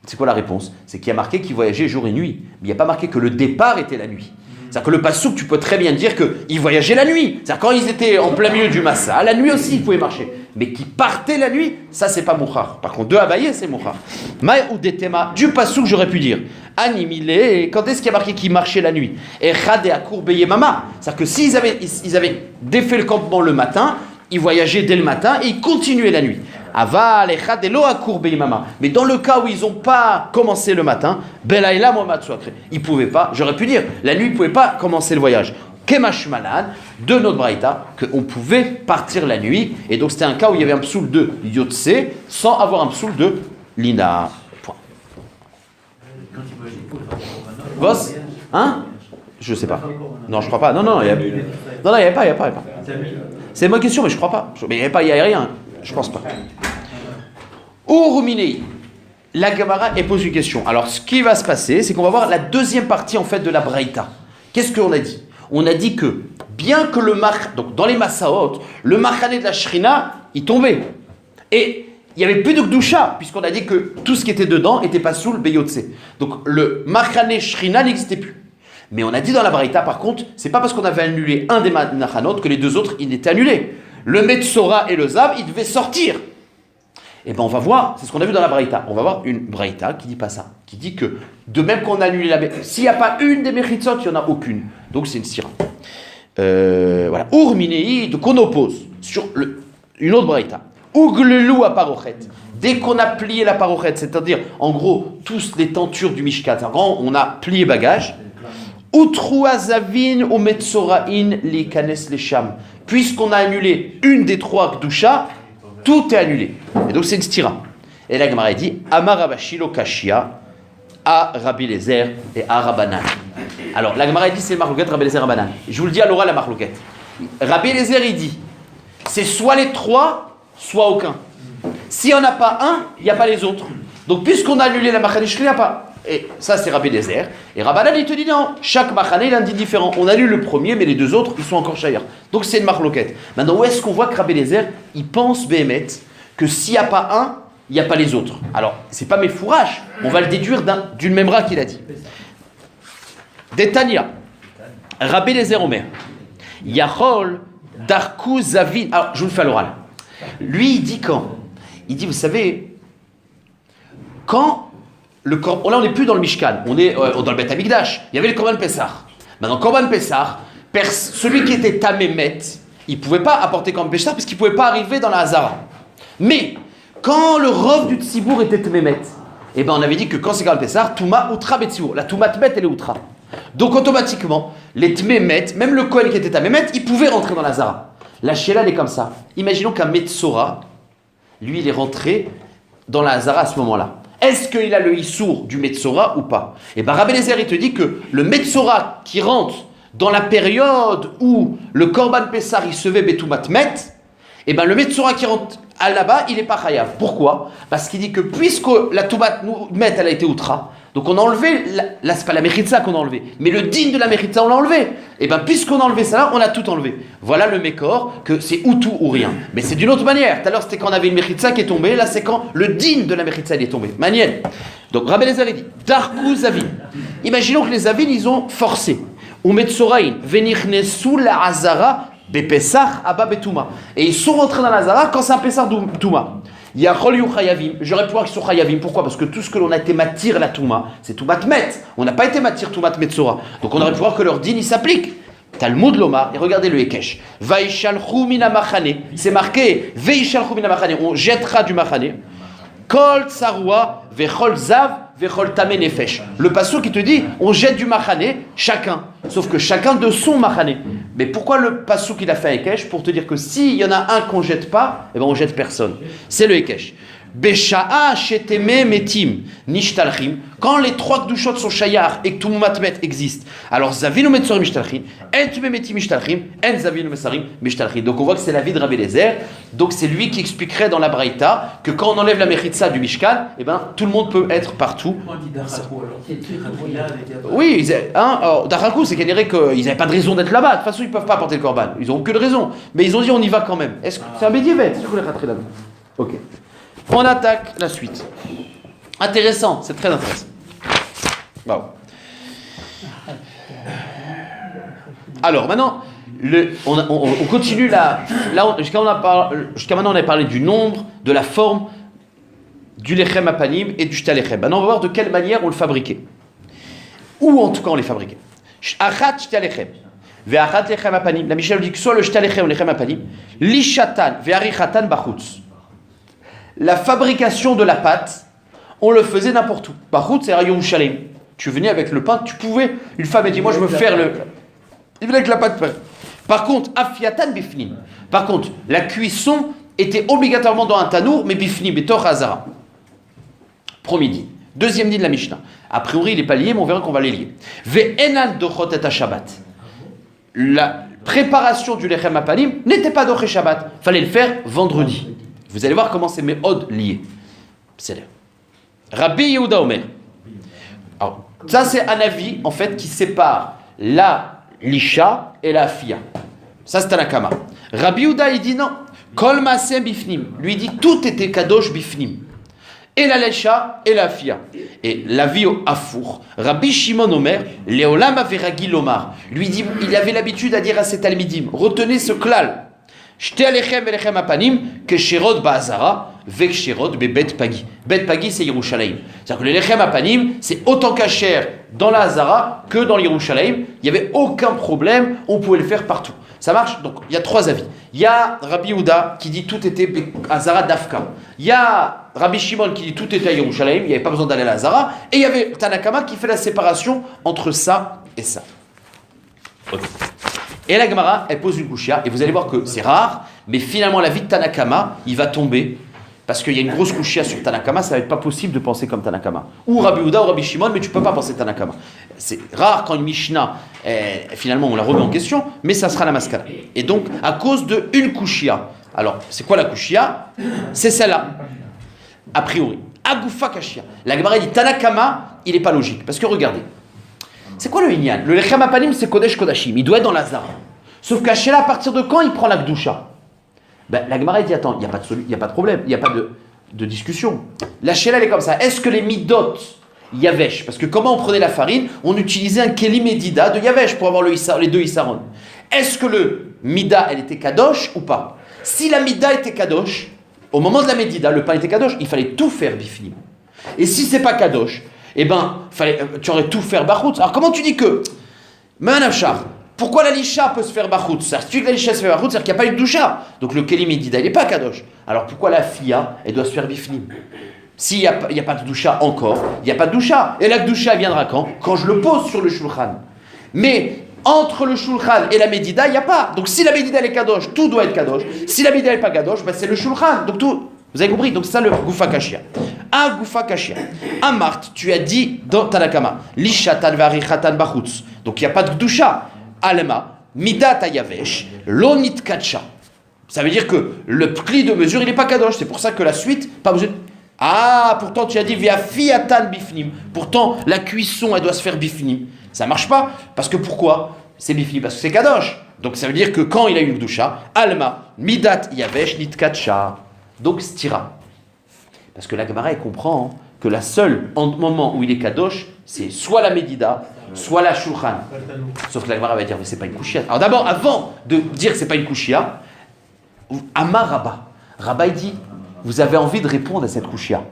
c'est quoi la réponse? C'est qu'il y a marqué qu'il voyageait jour et nuit, mais il n'y a pas marqué que le départ était la nuit. C'est-à-dire que le pasouk, tu peux très bien dire qu'ils voyageaient la nuit. C'est-à-dire quand ils étaient en plein milieu du massa, la nuit aussi ils pouvaient marcher. Mais qu'ils partaient la nuit, ça c'est pas mouchar. Par contre, de abayer, c'est mouchar. Maï ou des thémas, du pasouk, j'aurais pu dire. Animilé, quand est-ce qu'il y a marqué qu'ils marchaient la nuit? Et chade à courbeye mama. C'est-à-dire que s'ils avaient défait le campement le matin, ils voyageaient dès le matin et ils continuaient la nuit. Aval et chade lo à courbeye mama. Mais dans le cas où ils n'ont pas commencé le matin, belaïla mohamad soakre. Ils pouvaient pas, j'aurais pu dire, la nuit ils pouvaient pas commencer le voyage. Kemash malan, de notre braïta, qu'on pouvait partir la nuit. Et donc c'était un cas où il y avait un psoul de Yotse sans avoir un psoul de Lina. Point. Quand il voyageait, il faut faire un Vos? Hein? Je sais pas. Non, je crois pas. Non, il y avait pas. C'est une bonne question, mais je crois pas. Mais il y avait rien. Je pense pas. Uruminei. La Gemara pose une question. Alors, ce qui va se passer, c'est qu'on va voir la deuxième partie en fait de la Braïta. Qu'est-ce qu'on a dit? On a dit que bien que donc dans les Massaot, le Machané de la Shrina, il tombait. Et il n'y avait plus de Gdusha, puisqu'on a dit que tout ce qui était dedans n'était pas sous le Beyotse. Donc le Machané Shrina n'existait plus. Mais on a dit dans la Braïta, par contre, c'est pas parce qu'on avait annulé un des Machanot que les deux autres, ils étaient annulés. Le Metzora et le Zav, ils devaient sortir. Et bien on va voir, c'est ce qu'on a vu dans la Braïta. On va voir une Braïta qui dit pas ça. Qui dit que, de même qu'on a annulé la... S'il n'y a pas une des Mechitzot, il n'y en a aucune. Donc c'est une sira. Voilà. Urminei, donc on oppose sur une autre Braïta. Uglelu à parochet. Dès qu'on a plié la parochet, c'est-à-dire, en gros, tous les tentures du Mishkat, en gros, on a plié bagage. Utru azavin ou metzorain li kanes le sham. Puisqu'on a annulé une des trois Gdusha, tout est annulé. Et donc c'est une stira. Et la Gemara dit Amar Rabashilo Kashia à Rabbi Lezer et à Rabbanan. Alors la Gemara dit c'est Marloquette, Rabbi Lezer, Rabbanan. Je vous le dis à l'oral la Marloquette. Rabbi Lezer il dit c'est soit les trois, soit aucun. S'il n'y en a pas un, il n'y a pas les autres. Donc puisqu'on a annulé la Machané, il n'y a pas. Et ça c'est Rabbi Lezer. Et Rabbanan il te dit non, chaque Machané il a un dit différent. On annule le premier, mais les deux autres ils sont encore chayar. Donc c'est une Marloquette. Maintenant où est-ce qu'on voit que Rabbi Lezer il pense Béhémet que s'il n'y a pas un, il n'y a pas les autres. Alors, c'est pas mes fourrages, on va le déduire d'une memra qu'il a dit. Détania, Rabbi Lezer Omer, Yachol, Darku Zavin. Alors, je vous le fais à l'oral. Lui, il dit quand? Il dit, vous savez, quand le corban. Là, on n'est plus dans le Mishkan, on est dans le Bet Hamikdash. Il y avait le Korban Pessah. Maintenant, Korban Pessah, celui qui était Tamémet, il ne pouvait pas apporter Korban Pessah parce qu'il ne pouvait pas arriver dans la Hazara. Mais, quand le rov du Tzibour était Tmémet, eh ben on avait dit que quand c'est Korban Pessah, Touma Outra Betsibour. La Touma Tmet, elle est Outra. Donc automatiquement, les Tmémet, même le Kohen qui était à Mémet, il pouvait rentrer dans la Zara. La Sheila, elle est comme ça. Imaginons qu'un Metzora, lui, il est rentré dans la Zara à ce moment-là. Est-ce qu'il a le Issour du Metzora ou pas? Et bien Rabbi Eliezer, il te dit que le Metzora qui rentre dans la période où le Korban Pessar, il se fait Betoumat Met, et bien le Metzora qui rentre là-bas, il n'est pas Chayav. Pourquoi? Parce qu'il dit que puisque la Toumat Met, elle a été Outra, donc on a enlevé, là c'est pas la Mechitza qu'on a enlevé, mais le din de la Mechitza on l'a enlevé. Et bien puisqu'on a enlevé ça là, on a tout enlevé. Voilà le Mékor, que c'est ou tout ou rien. Mais c'est d'une autre manière. Tout à l'heure c'était quand on avait une Mechitza qui est tombée, là c'est quand le din de la Mechitza il est tombé. Maniel. Donc Rabbi Eliezer dit, Darkou Zavin. Imaginons que les Zavin ils ont forcé. Ou Metzoraïn, Venichnesu la Azara, Bepessach Abba Betouma. Et ils sont rentrés dans la Azara quand c'est un Pessar Touma. Yachol yu chayavim. J'aurais pu voir qu'ils sont chayavim. Pourquoi? Parce que tout ce que l'on a été matir la Touma, c'est Toumat Met. On n'a pas été matir Toumat Metzora. Donc on aurait pu voir que leur din il s'applique. Talmud Lomar, et regardez le Hekesh. Vaishalchu mina machane. C'est marqué Vaishalchu mina machane. On jettera du machane. Kol tsarua vechol zav vechol tamé nefesh. Le passage qui te dit on jette du machane, chacun. Sauf que chacun de son machane. Mais pourquoi le passage qu'il a fait à Hekesh? Pour te dire que s'il y en a un qu'on jette pas, eh ben on jette personne. C'est le Hekesh. Besha'a sheteme metim nishtalchim. Quand les trois kdushot sont shayar et que tout matmet existe, alors zavinu metzorim mishtalchim, en tume metim mishtalchim, en zavinu mesarim mishtalchim. Donc on voit que c'est l'avis de Rabbi Eliezer. Donc c'est lui qui expliquerait dans la Braïta que quand on enlève la mechitza du Mishkan, eh ben tout le monde peut être partout. Oui, Darakou, c'est qu'il dirait qu'ils n'avaient pas de raison d'être là-bas. De toute façon, ils ne peuvent pas apporter le korban. Ils n'ont aucune raison. Mais ils ont dit on y va quand même. Est-ce que c'est un bédiévet? C'est sûr qu'on les raterait là-bas. Ok. On attaque la suite. Intéressant, c'est très intéressant. Wow. Alors maintenant, on continue jusqu'à maintenant on a parlé du nombre, de la forme, du lechem apanim et du shtalechem. Maintenant on va voir de quelle manière on le fabriquait. Ou en tout cas on les fabriquait. Achat shtalechem. Ve'achat lechem apanim. La Mishnah dit que soit le shtalechem ou lechem apanim, lishatan ve'arichatan bachutz. La fabrication de la pâte, on le faisait n'importe où. Par contre, c'est à Yerushalayim. Tu venais avec le pain, tu pouvais. Une femme a dit, moi je veux faire le. Il venait avec la pâte. Par contre, afiatan bifnim. Par contre, la cuisson était obligatoirement dans un tanour, mais bifnim, betor hazara. Premier dit. Deuxième dit de la Mishnah. A priori, il n'est pas lié, mais on verra qu'on va les lier. Ve'enan dochot et Shabbat. La préparation du lechem apanim n'était pas doché Shabbat. Fallait le faire vendredi. Vous allez voir comment c'est méod lié. C'est là. Rabbi Yehuda Omer. Alors, ça c'est un avis en fait qui sépare la lisha et la fia. Ça c'est un akama. Rabbi Yehuda il dit non. Kol maaseh bifnim. Lui dit tout était kadosh bifnim. Et la lisha et la fia. Et la vie au afour. Rabbi Shimon Omer, Leolam averagi lomar. Lui dit, il avait l'habitude à dire à ses talmidim, retenez ce klal. Shte alechem velechem apanim kesherod ba'azara vekherod bebet pagi. Bet pagi c'est Yerushalayim. C'est-à-dire que le lechem apanim c'est autant kasher dans la Hazara que dans l'Yerushalayim. Il n'y avait aucun problème, on pouvait le faire partout. Ça marche. Donc il y a trois avis. Il y a Rabbi Yehuda qui dit tout était Hazara d'Afka. Il y a Rabbi Shimon qui dit tout était à Yerushalayim, il n'y avait pas besoin d'aller à la Hazara. Et il y avait Tanakama qui fait la séparation entre ça et ça. Okay. Et la Gemara, elle pose une kushia, et vous allez voir que c'est rare, mais finalement la vie de Tanakama, il va tomber, parce qu'il y a une grosse kushia sur Tanakama, ça va être pas possible de penser comme Tanakama. Ou Rabbi Yehuda ou Rabbi Shimon, mais tu peux pas penser Tanakama. C'est rare quand une Mishnah, finalement on la remet en question, mais ça sera la maskara. Et donc, à cause de une kushia. Alors, c'est quoi la kushia? C'est celle-là, a priori. Agufa kashia. La Gemara dit Tanakama, il n'est pas logique, parce que regardez. C'est quoi le Inyan? Le lechem apanim c'est Kodesh Kodashim, il doit être dans la Zara. Sauf qu'à Sheila, à partir de quand il prend la Gdusha? La Gemara dit attends, il n'y a pas de problème, il n'y a pas de discussion. La Sheila elle est comme ça. Est-ce que les midot Yavesh, parce que comment on prenait la farine? On utilisait un Keli Medida de Yavesh pour avoir les deux Issaron. Est-ce que le Mida elle était Kadosh ou pas? Si la Mida était Kadosh, au moment de la Medida, le pain était Kadosh, il fallait tout faire bifnim. Et si c'est pas Kadosh, eh ben, tu aurais tout faire bachutz. Alors comment tu dis que Manafshar, pourquoi la lisha peut se faire bachutz? Si tu dis que la lisha se fait bachutz, c'est-à-dire qu'il n'y a pas eu de doucha. Donc le kelim medida, il n'est pas kadosh. Alors pourquoi la fia, elle doit se faire bifnim? S'il n'y a, a pas de doucha encore, il n'y a pas de doucha. Et la doucha viendra quand? Quand je le pose sur le shulchan. Mais entre le shulchan et la médida, il n'y a pas. Donc si la médida est kadosh, tout doit être kadosh. Si la médida n'est pas kadosh, ben c'est le shulchan. Donc tout, vous avez compris? Donc c'est ça le gufa kashia. Un gufa kashia. Un mart, tu as dit dans Tanakama, lishatan varichatan bachutz. Donc il n'y a pas de doucha. Alma, midat ayavesh, lonit kacha. Ça veut dire que le pli de mesure, il n'est pas kadosh. C'est pour ça que la suite, pas besoin de... Ah, pourtant tu as dit via fiatan bifnim. Pourtant la cuisson, elle doit se faire bifnim. Ça marche pas. Parce que pourquoi? C'est bifnim, parce que c'est kadosh. Donc ça veut dire que quand il a une doucha, alma, midat yavesh, nitkacha. Donc stira. Parce que la Gemara, elle comprend que la seule moment où il est kadosh, c'est soit la médida, soit la shulchan. Sauf que la Gemara va dire, mais c'est pas une kushia. Alors d'abord, avant de dire que c'est pas une kushia, Amar Rabba. Rabba, il dit, vous avez envie de répondre à cette kushia.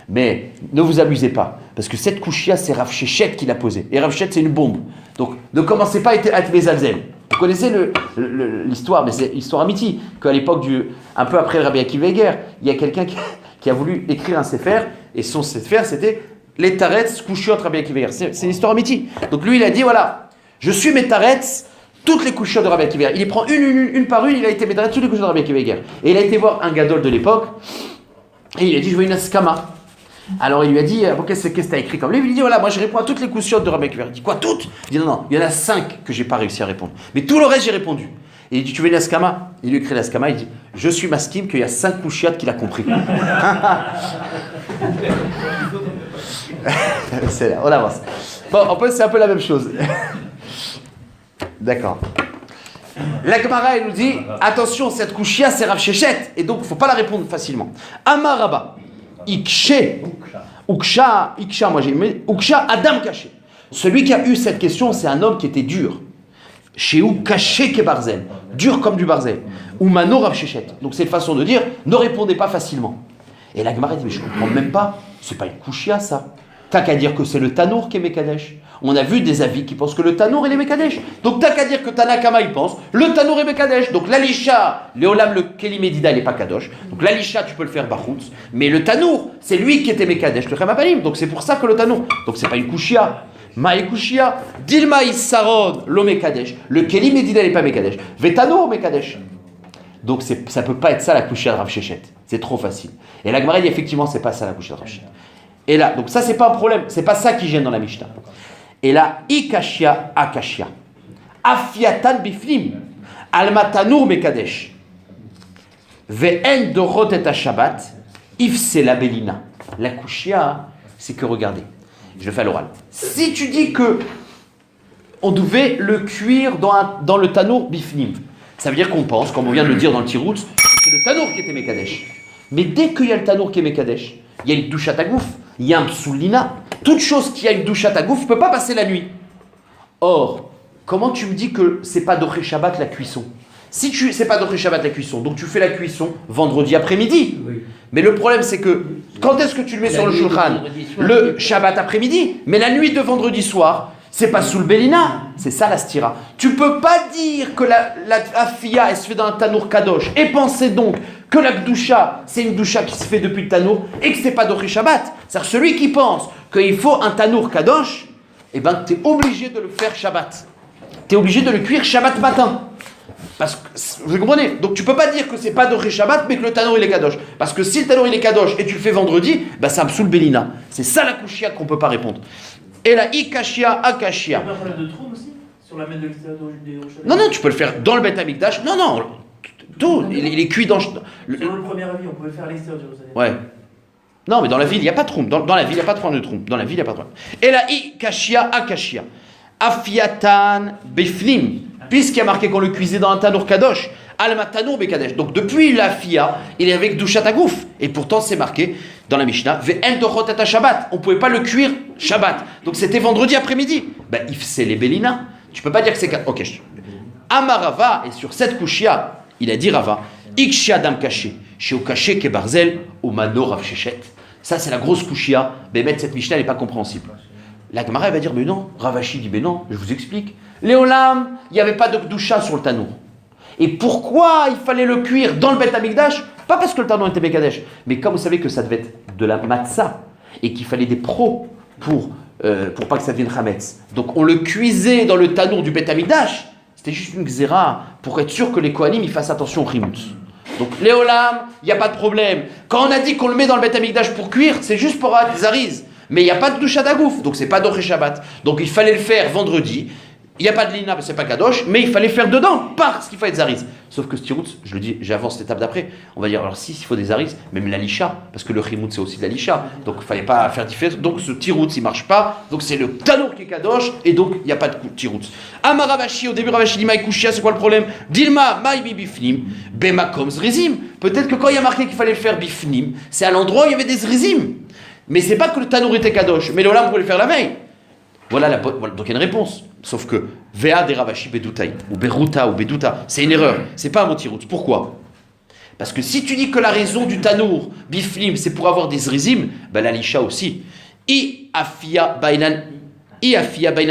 Mais ne vous amusez pas. Parce que cette kushia, c'est Rav Shechet qui l'a posée. Et Rav Shechet, c'est une bombe. Donc ne commencez pas à être Bezalzel. Vous connaissez l'histoire, mais c'est l'histoire amitié. Qu'à l'époque, un peu après le Rabbi Akiva Eger, il y a quelqu'un qui a voulu écrire un sefer. Et son sefer, c'était les Taretz Kushiot Rabbi Akiva Eger. C'est une histoire amitié. Donc lui, il a dit, voilà, je suis mes Taretz, toutes les Kushiot de Rabbi Akiva Eger. Il les prend une par une, il a été mes Taretz, toutes les Kushiot de Rabbi Akiva Eger. Et il a été voir un gadol de l'époque. Et il a dit, je veux une askama. Alors il lui a dit, qu'est-ce que tu as écrit comme livre? Il lui dit, voilà, moi je réponds à toutes les couchiottes de Rabbi Akiva. Il dit, quoi, toutes? Il dit, non, il y en a 5 que j'ai pas réussi à répondre. Mais tout le reste, j'ai répondu. Et il dit, tu veux une askama? Il lui écrit l'askama, il dit, je suis maskim qu'il y a 5 couchiottes qu'il a compris. C'est là, on avance. Bon, en fait, c'est un peu la même chose. D'accord. La Gemara, elle nous dit, attention, cette couchia, c'est Rav Shechet. Et donc, il ne faut pas la répondre facilement. Amar Rabba. Ikshe, Uksha, moi j'ai mis Uksha Adam caché. Celui qui a eu cette question, c'est un homme qui était dur. Chez ou caché que barzel, dur comme du barzel. Ou mano Rav Shechet. Donc c'est une façon de dire, ne répondez pas facilement. Et la Gemara dit, mais je comprends même pas, c'est pas une kushia ça. T'as qu'à dire que c'est le Tanour qui est Mekadesh. On a vu des avis qui pensent que le Tanour il est Mekadesh. Donc t'as qu'à dire que Tanakama il pense, le Tanour est Mekadesh. Donc l'Alisha, Léolam, le Keli Medida il n'est pas Kadosh. Donc l'Alisha tu peux le faire Bachutz. Mais le Tanour, c'est lui qui était Mekadesh, le Chemapalim. Donc c'est pour ça que le Tanour. Donc c'est pas une Kushia. Maï Kushia. Dilma Issaron, lo Mekadesh. Le Keli Medida il n'est pas Mekadesh. Vetanour Mekadesh. Donc ça peut pas être ça la Kushia de Rav Shechet. C'est trop facile. Et la Gemara dit effectivement c'est pas ça la Kushia de Rav Shechet. Et là, donc ça c'est pas un problème, c'est pas ça qui gêne dans la Mishnah. Et là, ikashia akashia, afiatan bifnim, almatanur mekadesh, ve'en dorot et Shabbat, ifse la belina. La kushia, c'est que regardez, je fais à l'oral. Si tu dis que on devait le cuire dans le tanour bifnim, ça veut dire qu'on pense, comme on vient de le dire dans le tirout, que c'est le tanour qui était mekadesh. Mais dès qu'il y a le tanour qui est mekadesh, il y a une douche à tagouf. Il y a un psoulina. Toute chose qui a une douche à tagouf ne peut pas passer la nuit. Or, comment tu me dis que c'est pas Doché Shabbat la cuisson? Si c'est pas Doché Shabbat la cuisson, donc tu fais la cuisson vendredi après-midi. Oui. Mais le problème c'est que, quand est-ce que tu le mets sur le shulchan? Le Shabbat après-midi. Mais la nuit de vendredi soir, c'est pas sous le Bélina. C'est ça la stira. Tu peux pas dire que la fia, elle se fait dans un tanour kadosh. Et penser donc que la gdoucha, c'est une doucha qui se fait depuis le tanour et que c'est pas Doché Shabbat. C'est-à-dire celui qui pense qu'il faut un tanour kadosh, eh ben tu es obligé de le faire Shabbat. Tu es obligé de le cuire Shabbat matin. Parce que, vous comprenez? Donc tu peux pas dire que c'est pas Doché Shabbat mais que le tanour il est kadosh. Parce que si le tanour il est kadosh et tu le fais vendredi, bah c'est Absoul Bélina. C'est ça la kushia qu'on peut pas répondre. Et la ikashia akashia. Il n'y a pas un problème de trône aussi? Sur la main de l'extérieur des Yerushalayim? Non, tu peux le faire dans le Beth Amikdash. Non. Tout, il est cuit dans... Sur le premier avis, on pouvait le faire à l'extérieur de Jérusalem. Ouais. Non, mais dans la ville, il n'y a pas de troum. Dans la ville, il n'y a pas de troum de troum. Dans la ville, il n'y a pas de troum. Et la ikashia akashia. Afiatan befnim. Puisqu'il y a marqué qu'on le cuisait dans un tanour kadosh. Alma tanour bekadesh. Donc depuis la fia, il est avec douchat agouf. Et pourtant, c'est marqué dans la Mishnah. Ve'en dorot et Shabbat. On ne pouvait pas le cuire Shabbat. Donc c'était vendredi après-midi. Ben, c'est les Bélina. Tu ne peux pas dire que c'est... Ok. Amarava, et sur cette kushia, il a dit Rava, Ikshia dam caché, chez Okaché ke barzel, au mano Rav Shechet. Ça, c'est la grosse kushia. Mais mettre cette Mishnah n'est pas compréhensible. La Gemara va dire, mais non. Ravashi dit, mais non, je vous explique. Léolam, il n'y avait pas de doucha sur le tanour. Et pourquoi il fallait le cuire dans le Beth Amikdash? Pas parce que le tanour était Bekadesh, mais comme vous savez que ça devait être de la matzah et qu'il fallait des pros pour pas que ça devienne chametz. Donc on le cuisait dans le tanour du Beth Amikdash. C'était juste une xéra pour être sûr que les Kohanim ils fassent attention au chimoutz. Donc Léolam, il n'y a pas de problème. Quand on a dit qu'on le met dans le Beth Amikdash pour cuire, c'est juste pour avoir des zariz. Mais il n'y a pas de doucha d'agouf, donc c'est pas d'Oré Shabbat. Donc il fallait le faire vendredi. Il n'y a pas de lina, c'est pas kadosh, mais il fallait le faire dedans parce qu'il fallait des zariz. Sauf que Stiroutz, je le dis, j'avance l'étape d'après. On va dire alors si, il faut des zariz, même la lisha, parce que le chimout c'est aussi de la lisha. Donc il fallait pas faire différence. Donc ce tiroutz il marche pas. Donc c'est le tanour qui est kadosh et donc il n'y a pas de tiroutz. Amaravashi, au début Ravashi dit maïkouchia, c'est quoi le problème? Dilma maï bifnim, bemakom zrizim. Peut-être que quand il y a marqué qu'il fallait le faire bifnim, c'est à l'endroit où il y avait des zrizim. Mais c'est pas que le tanour était kadosh, mais l'olam pouvait le faire la veille. Voilà, donc il y a une réponse. Sauf que Vea de Ravashi Bedutaï, ou Beruta, ou Beduta, c'est une erreur. C'est pas un mot tirout. Pourquoi? Parce que si tu dis que la raison du tanour, biflim, c'est pour avoir des zrizim, ben la lisha aussi. I afia bainan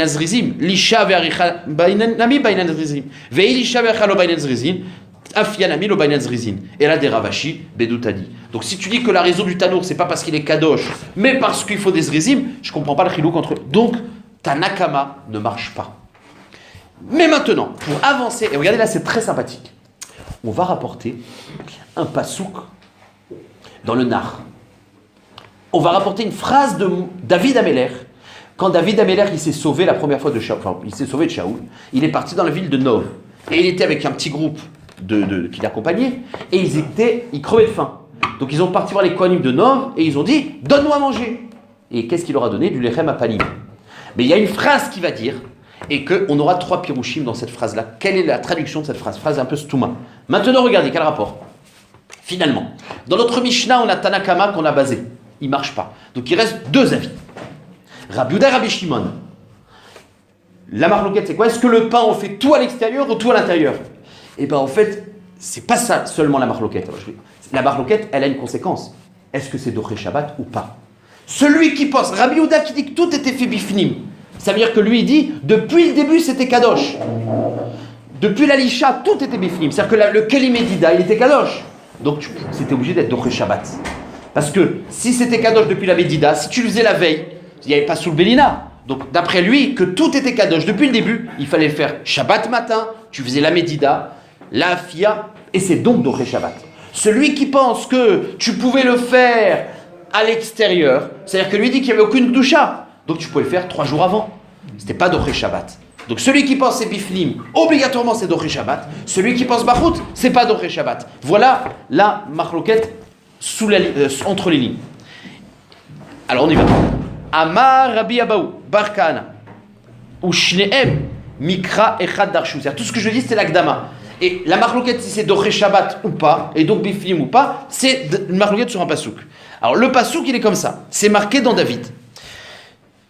zrizim. Lisha ve'aricha bainan nami bainan zrizim. Ve'i lisha ve'aricha lo bainan zrizim. Afia nami lo bainan zrizim. Et là, des Ravashi Bedutadi. Donc si tu dis que la raison du tanour, c'est pas parce qu'il est kadosh, mais parce qu'il faut des zrizim, je comprends pas le chilouk entre eux. Donc, ta nakama ne marche pas. Mais maintenant, pour avancer, et regardez là, c'est très sympathique. On va rapporter un pasouk dans le Nar. On va rapporter une phrase de David Améler. Quand David Améler, il s'est sauvé la première fois de Shaoul, enfin, il s'est sauvé de Shaoul, il est parti dans la ville de Nov. Et il était avec un petit groupe qui l'accompagnait, et ils crevaient de faim. Donc ils ont parti voir les Kohanim de Nov, et ils ont dit, donne-nous à manger. Et qu'est-ce qu'il leur a donné? Du lechem à panim. Mais il y a une phrase qui va dire, et qu'on aura 3 pirouchim dans cette phrase-là. Quelle est la traduction de cette phrase? Phrase un peu stouma. Maintenant, regardez, quel rapport? Finalement, dans notre Mishnah, on a Tanakama qu'on a basé. Il ne marche pas. Donc il reste 2 avis. Rabbi Yehuda et Rabbi Shimon. La marloquette, c'est quoi? Est-ce que le pain, on fait tout à l'extérieur ou tout à l'intérieur? Et bien en fait, c'est pas ça seulement la marloquette. La marloquette, elle a une conséquence. Est-ce que c'est Doré Shabbat ou pas? Celui qui pense, Rabbi Yehuda qui dit que tout était fait bifnim, ça veut dire que lui il dit, depuis le début c'était kadosh. Depuis la lisha, tout était bifnim. C'est-à-dire que le keli medida, il était kadosh. Donc c'était obligé d'être doré Shabbat. Parce que si c'était kadosh depuis la medida, si tu le faisais la veille, il n'y avait pas sous le Bélina. Donc d'après lui, que tout était kadosh depuis le début, il fallait faire Shabbat matin, tu faisais la medida, la fia, et c'est donc doré Shabbat. Celui qui pense que tu pouvais le faire à l'extérieur, c'est-à-dire que lui dit qu'il n'y avait aucune doucha, donc tu pouvais le faire 3 jours avant. C'était pas Doré Shabbat. Donc celui qui pense c'est bifnim, obligatoirement c'est Doré Shabbat. Celui qui pense Bachout, c'est pas Doré Shabbat. Voilà la marloquette entre les lignes. Alors on y va. Amar Rabbi Abaou, Barkana, ou Shneem, Mikra Echad Darshu. C'est-à-dire tout ce que je dis c'est l'Akdama. Et la marloquette, si c'est Doré Shabbat ou pas, et donc bifnim ou pas, c'est une marloquette sur un pasouk. Alors le pasouk il est comme ça, c'est marqué dans David.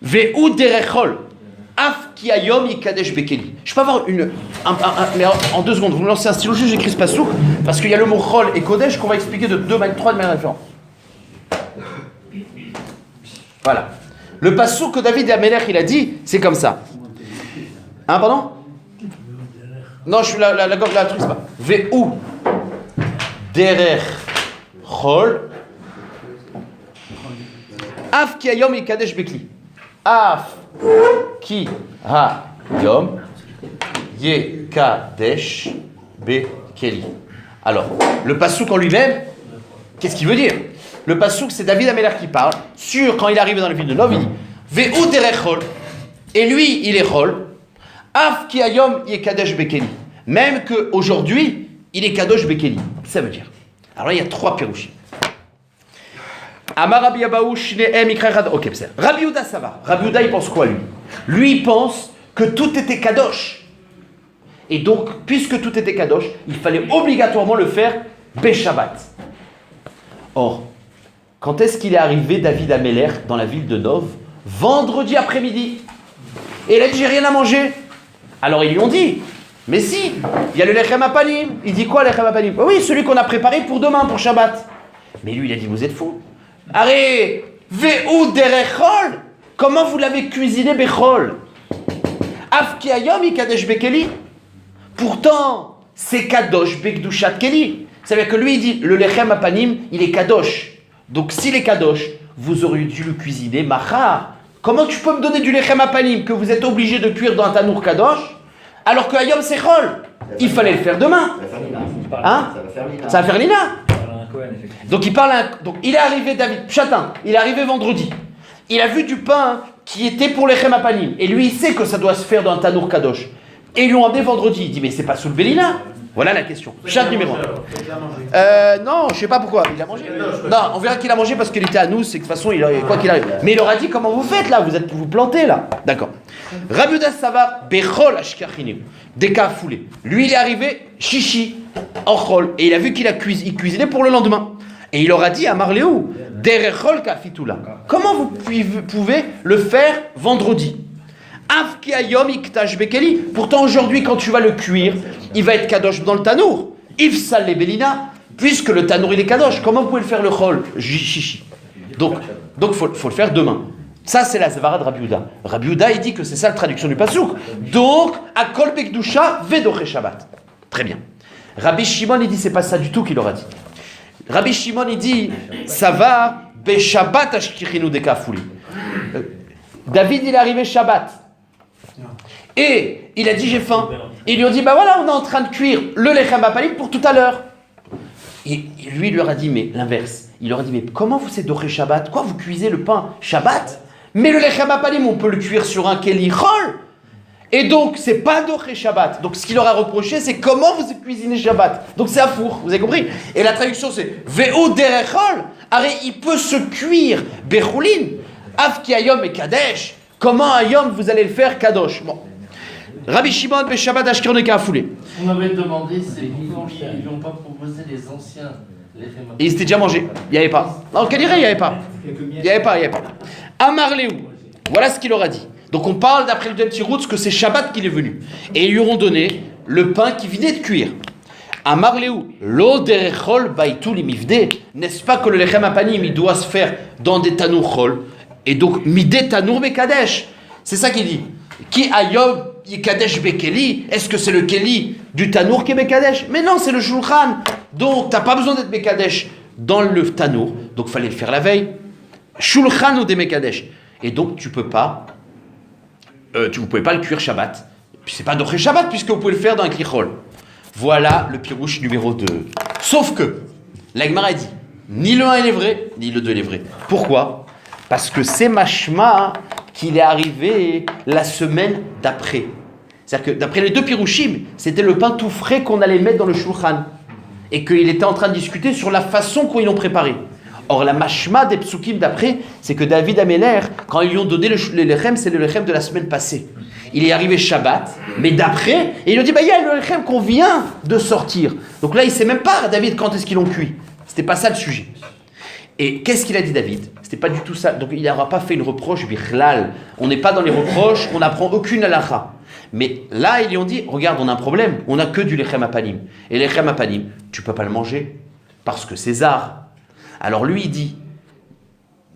Ve'u derechol, af ki ayom yikadesh bekeli. Je peux avoir mais en 2 secondes, vous me lancez un stylo, j'écris ce pasouk, parce qu'il y a le mot chol et kodesh qu'on va expliquer de 3 de manière différente. Voilà. Le pasouk que David et Améler il a dit, c'est comme ça. Hein, pardon? Non, je suis la truc, c'est pas. Ve'u derechol, af ki ayom yikadesh bekeli. Af ki hayom yekadesh bekeli. Alors, le pasouk en lui-même, qu'est-ce qu'il veut dire? Le pasouk, c'est David Améler qui parle. Quand il arrive dans la ville de Nov, il dit Ve'u derechol. Et lui, il est chol. Af ki hayom yekadesh bekeli. Même qu'aujourd'hui, il est kadosh bekeli. Ça veut dire. Alors là, il y a 3 pirouchim. Amar Rabbi Abaou Shneem Ikra. Ok, c'est Rabbi Yehuda, ça va. Rabbi Yehuda, il pense quoi, lui? Lui, il pense que tout était kadosh. Et donc, puisque tout était kadosh, il fallait obligatoirement le faire Beshabbat. Or, quand est-ce qu'il est arrivé, David Améler, dans la ville de Nov? Vendredi après-midi. Et il a dit, j'ai rien à manger. Alors, ils lui ont dit, mais si, il y a le lechem apanim. Il dit quoi, lechem apanim? Oui, celui qu'on a préparé pour demain, pour Shabbat. Mais lui, il a dit, vous êtes fous. Arrête, ve'u derechol. Comment vous l'avez cuisiné bechol? Af ki hayom yikadesh bekeli. Pourtant, c'est kadosh bekdushat keli. Ça veut dire que lui, il dit, le lechem apanim, il est kadosh. Donc s'il est kadosh, vous auriez dû le cuisiner machar. Comment tu peux me donner du lechem apanim que vous êtes obligé de cuire dans un tanour kadosh, alors que Hayom c'est chol? Il fallait le faire demain. Hein? Ça va faire lina. Donc donc il est arrivé, David, Chatin, il est arrivé vendredi. Il a vu du pain qui était pour les lechem apanim. Et lui, il sait que ça doit se faire dans un tanour kadosh. Et ils lui ont emmené vendredi. Il dit, mais c'est pas sous le Bélina? Voilà la question. Chat numéro 1. Non, je sais pas pourquoi. Il a mangé. Non, on verra qu'il a mangé parce qu'il était à nous. C'est que de toute façon, quoi qu'il arrive. Mais il leur a dit, comment vous faites là? Vous plantez là. D'accord. Rabbi Yehuda Sava, Bechol Ashkachinu. Des cas foulés. Lui, il est arrivé, chichi, en chol. Et il a vu qu'il cuisinait pour le lendemain. Et il leur a dit à Marléou, Derechol Kafitula. Comment vous pouvez le faire vendredi? Pourtant aujourd'hui quand tu vas le cuire, il va être kadosh dans le tanour. Ifsal les belina, puisque le tanour il est kadosh. Comment vous pouvez le faire le chol? Chichi. Donc faut le faire demain. Ça c'est la zvara de Rabbi Yehuda. Rabbi Yehuda il dit que c'est ça la traduction du pasouk. Donc akol bekdusha vedoche Shabbat. Très bien. Rabbi Shimon il dit c'est pas ça du tout qu'il aura dit. Rabbi Shimon il dit ça va be Shabbat ashkichinu dekafouli. David il est arrivé Shabbat. Et il a dit j'ai faim. Et ils lui ont dit bah voilà on est en train de cuire le lechem apanim pour tout à l'heure. Et lui il leur a dit mais l'inverse. Il leur a dit mais comment vous c'est doré Shabbat? Quoi vous cuisez le pain Shabbat? Mais le lechem apanim on peut le cuire sur un keli chol. Et donc c'est pas doré Shabbat. Donc ce qu'il leur a reproché c'est comment vous cuisinez Shabbat. Donc c'est à four, vous avez compris? Et la traduction c'est ve'o derechol. Arrête il peut se cuire bechulin. Avki ayom et kadesh. Comment ayom vous allez le faire kadosh? Bon. Rabbi Shimon be Shabbat ashkirne kafoulé. On m'avait demandé, c'est pourquoi ils n'ont pas proposé les anciens. Et ils étaient déjà mangés. Il n'y avait pas. Non, Kadira, il n'y avait pas. Il n'y avait pas. Amar Léou. Voilà ce qu'il leur a dit. Donc on parle d'après le deuxième petit route que c'est Shabbat qu'il est venu. Et ils lui auront donné le pain qui venait de cuire. Amar Léou. Lo derechol baitul imivde. N'est-ce pas que le lechem apanim il doit se faire dans des tanour chol? Et donc midé tanour bekadesh. C'est ça qu'il dit. Qui ayom Kadesh Bekeli, est-ce que c'est le Keli du Tanour qui est Bekadesh? Mais non, c'est le Shulchan. Donc, tu n'as pas besoin d'être Bekadesh dans le Tanour. Donc, il fallait le faire la veille. Shulchan ou des Bekadesh. Et donc, tu ne pouvais pas le cuire Shabbat. Puis, c'est pas d'Oché Shabbat, puisque vous pouvez le faire dans un Klichol. Voilà le pirouche numéro 2. Sauf que, la Gemara a dit, ni le 1 il est vrai, ni le 2 il est vrai. Pourquoi? Parce que c'est mashma qu'il est arrivé la semaine d'après. C'est-à-dire que d'après les deux pirouchim, c'était le pain tout frais qu'on allait mettre dans le shulchan. Et qu'il était en train de discuter sur la façon qu'ils l'ont préparé. Or, la mashma des psukim d'après, c'est que David Améler, quand ils lui ont donné le lechem, c'est le lechem de la semaine passée. Il est arrivé Shabbat, mais d'après, et il lui dit, il y a le lechem qu'on vient de sortir. Donc là, il ne sait même pas, David, quand est-ce qu'ils l'ont cuit. C'était pas ça le sujet. Et qu'est-ce qu'il a dit David? C'était pas du tout ça. Donc il n'aura pas fait une reproche bichlal. On n'est pas dans les reproches, on n'apprend aucune halakha. Mais là, ils lui ont dit, regarde, on a un problème, on n'a que du lechem apanim. Et le lechem apanim, tu peux pas le manger, parce que c'est zar. Alors lui, il dit,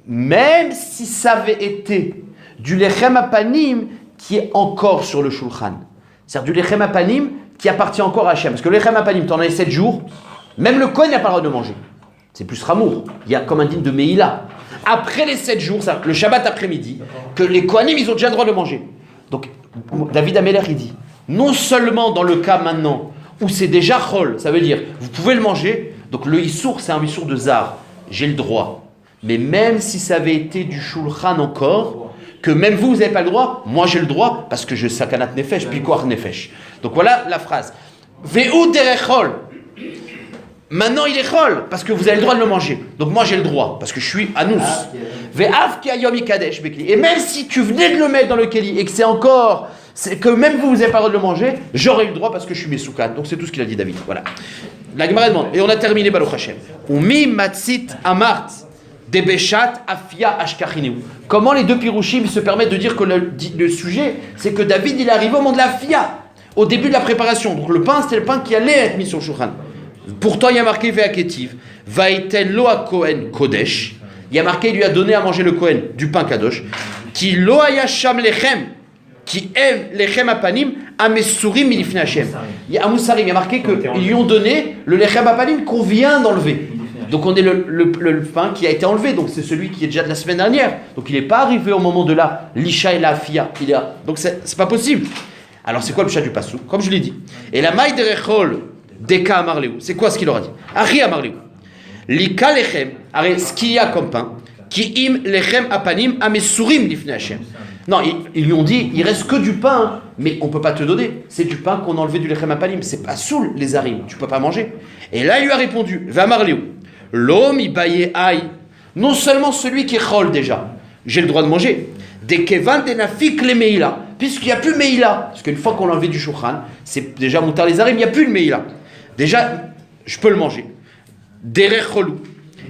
même si ça avait été du lechem apanim qui est encore sur le shulchan, c'est-à-dire du lechem apanim qui appartient encore à Hachem, parce que le lechem apanim, tu en as 7 jours, même le Kohen n'a pas le droit de manger. C'est plus Ramour. Il y a comme un dîme de Meïla. Après les 7 jours, le Shabbat après-midi, que les Kohanim, ils ont déjà le droit de manger. Donc, David Améler, il dit, non seulement dans le cas maintenant, où c'est déjà chol, ça veut dire, vous pouvez le manger, donc le issour, c'est un issour de zar, j'ai le droit. Mais même si ça avait été du shulchan encore, que même vous n'avez pas le droit, moi j'ai le droit, parce que je sakanat nefesh, pikoar nefesh. Donc voilà la phrase. Ve'u derechol. Maintenant il est chol, parce que vous avez le droit de le manger. Donc moi j'ai le droit, parce que je suis anous. Et même si tu venais de le mettre dans le keli, et que c'est encore, c'est que même vous n'avez pas le droit de le manger, j'aurais eu le droit parce que je suis mesoukan. Donc c'est tout ce qu'il a dit David. Voilà. La Gemara demande, et on a terminé Baruch Hashem. Umi matzit amart debeshat afia ashkachinu. Comment les deux pirouchim se permettent de dire que le sujet, c'est que David il est arrivé au moment de la fia, au début de la préparation. Donc le pain, c'était le pain qui allait être mis sur le shulchan. Pourtant, il y a marqué Ve'aketiv, Vaïten lo a Kohen Kodesh. Il y a marqué, il lui a donné à manger le Kohen du pain Kadosh. Qui lo hayasham lechem. qui aime lechem apanim amesurim milifnei Hashem. Il y a Moussarim, il y a marqué qu'ils lui ont donné le lechem apanim qu'on vient d'enlever. Donc on est le pain qui a été enlevé, donc c'est celui qui est déjà de la semaine dernière. Donc il n'est pas arrivé au moment de la lisha et la afia. Donc c'est pas possible. Alors c'est quoi le pshat du pasou? Comme je l'ai dit. Et la maï de rechol deka amarleu, c'est quoi ce qu'il aura dit? Ari amarleu. Lika lechem, ce qu'il y a comme pain, qui im lechem apanim amesurim lifnei Hashem. Non, ils lui ont dit, il reste que du pain, mais on ne peut pas te donner. C'est du pain qu'on a enlevé du lechem apanim. C'est pas soul les arim, tu ne peux pas manger. Et là, il lui a répondu, va marleu. L'homme, il baillait aïe. Non seulement celui qui est chol déjà, j'ai le droit de manger. Des kevan denafik les meila, puisqu'il n'y a plus meila. Parce qu'une fois qu'on l'a enlevé du shulchan, c'est déjà montar les arim, il n'y a plus de meila. Déjà, je peux le manger. Derech cholou.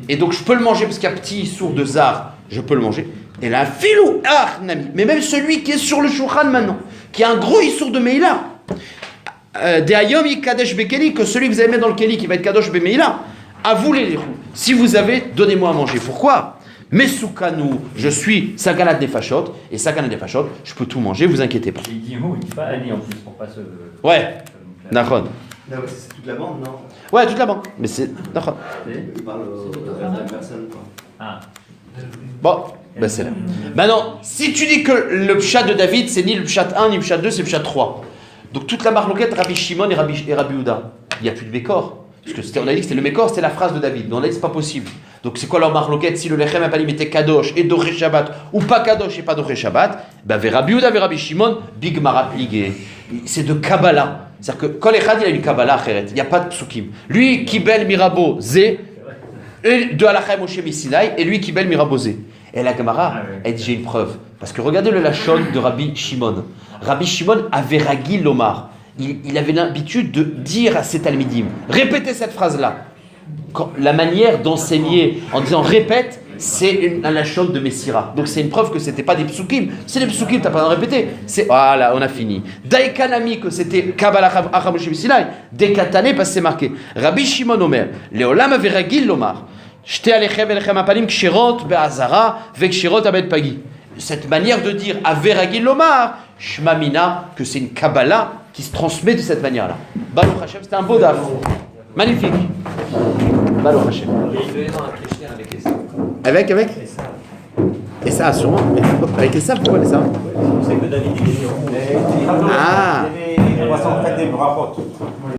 Et donc, je peux le manger parce qu'il y a petit sourd de zar, je peux le manger. Et là, filou, ah, nami. Mais même celui qui est sur le shulchan maintenant, qui a un gros issour de meila. De ayom yikadesh bekeli, que celui que vous allez mettre dans le keli qui va être kadosh bemeila. À vous les roues. Si vous avez, donnez-moi à manger. Pourquoi? Mesukanu, je suis saganat nefashot, et saganat nefashot, je peux tout manger, vous inquiétez pas. Il dit un mot, il dit pas année en plus pour pas se. Ouais, Nachon. C'est toute la bande, non? Ouais, toute la bande. Mais c'est Nachon. Il parle à la personne, quoi. Ah. Bon, ben c'est là. Maintenant, si tu dis que le pshat de David, c'est ni le pshat 1, ni le pshat 2, c'est le pshat 3. Donc toute la marloquette, Rabbi Shimon et Rabbi Uda, il n'y a plus de Békor. Parce que on a dit que c'était le Mékor, c'était la phrase de David. Mais on a dit que c'est pas possible. Donc c'est quoi leur marloquette? Si le lechem apanim était kadosh et doré Shabbat, ou pas kadosh et pas doré Shabbat, ben Rabbi Uda, Rabbi Shimon, big marat ligé. C'est de Kabbalah. C'est-à-dire que Kol Echad, il a une Kabbalah achéret. Il n'y a pas de psukim. Lui, Kibel Mirabo Zé, de Halakha Moshe Misinaï, et lui, Kibel Mirabo Zé. Et la Gemara, elle dit j'ai une preuve. Parce que regardez le lachon de Rabbi Shimon. Rabbi Shimon avait ragil l'omar. Il avait l'habitude de dire à ses talmidim, répétez cette phrase-là. La manière d'enseigner en disant répète, c'est un lachon de Messira. Donc c'est une preuve que c'était pas des psukim. C'est des psukim, t'as pas besoin de répéter. C'est voilà, on a fini. Daïkanami, que c'était Kabbalah Achamosh Sinai. Dekatane, parce que c'est marqué. Rabbi Shimon Omer, Leolam avait ragil l'omar. Shte alechem elechem apanim kshirot be'azara vekshirot abed pagi. Cette manière de dire averagil l'omar, shmamina, que c'est une Kabbalah qui se transmet de cette manière-là. Baruch Hashem, c'était un beau daf. Magnifique. Baruch Hashem. Avec Et ça, sûrement. Avec ça, pourquoi les ça? C'est que David, il est Ah. des brachot.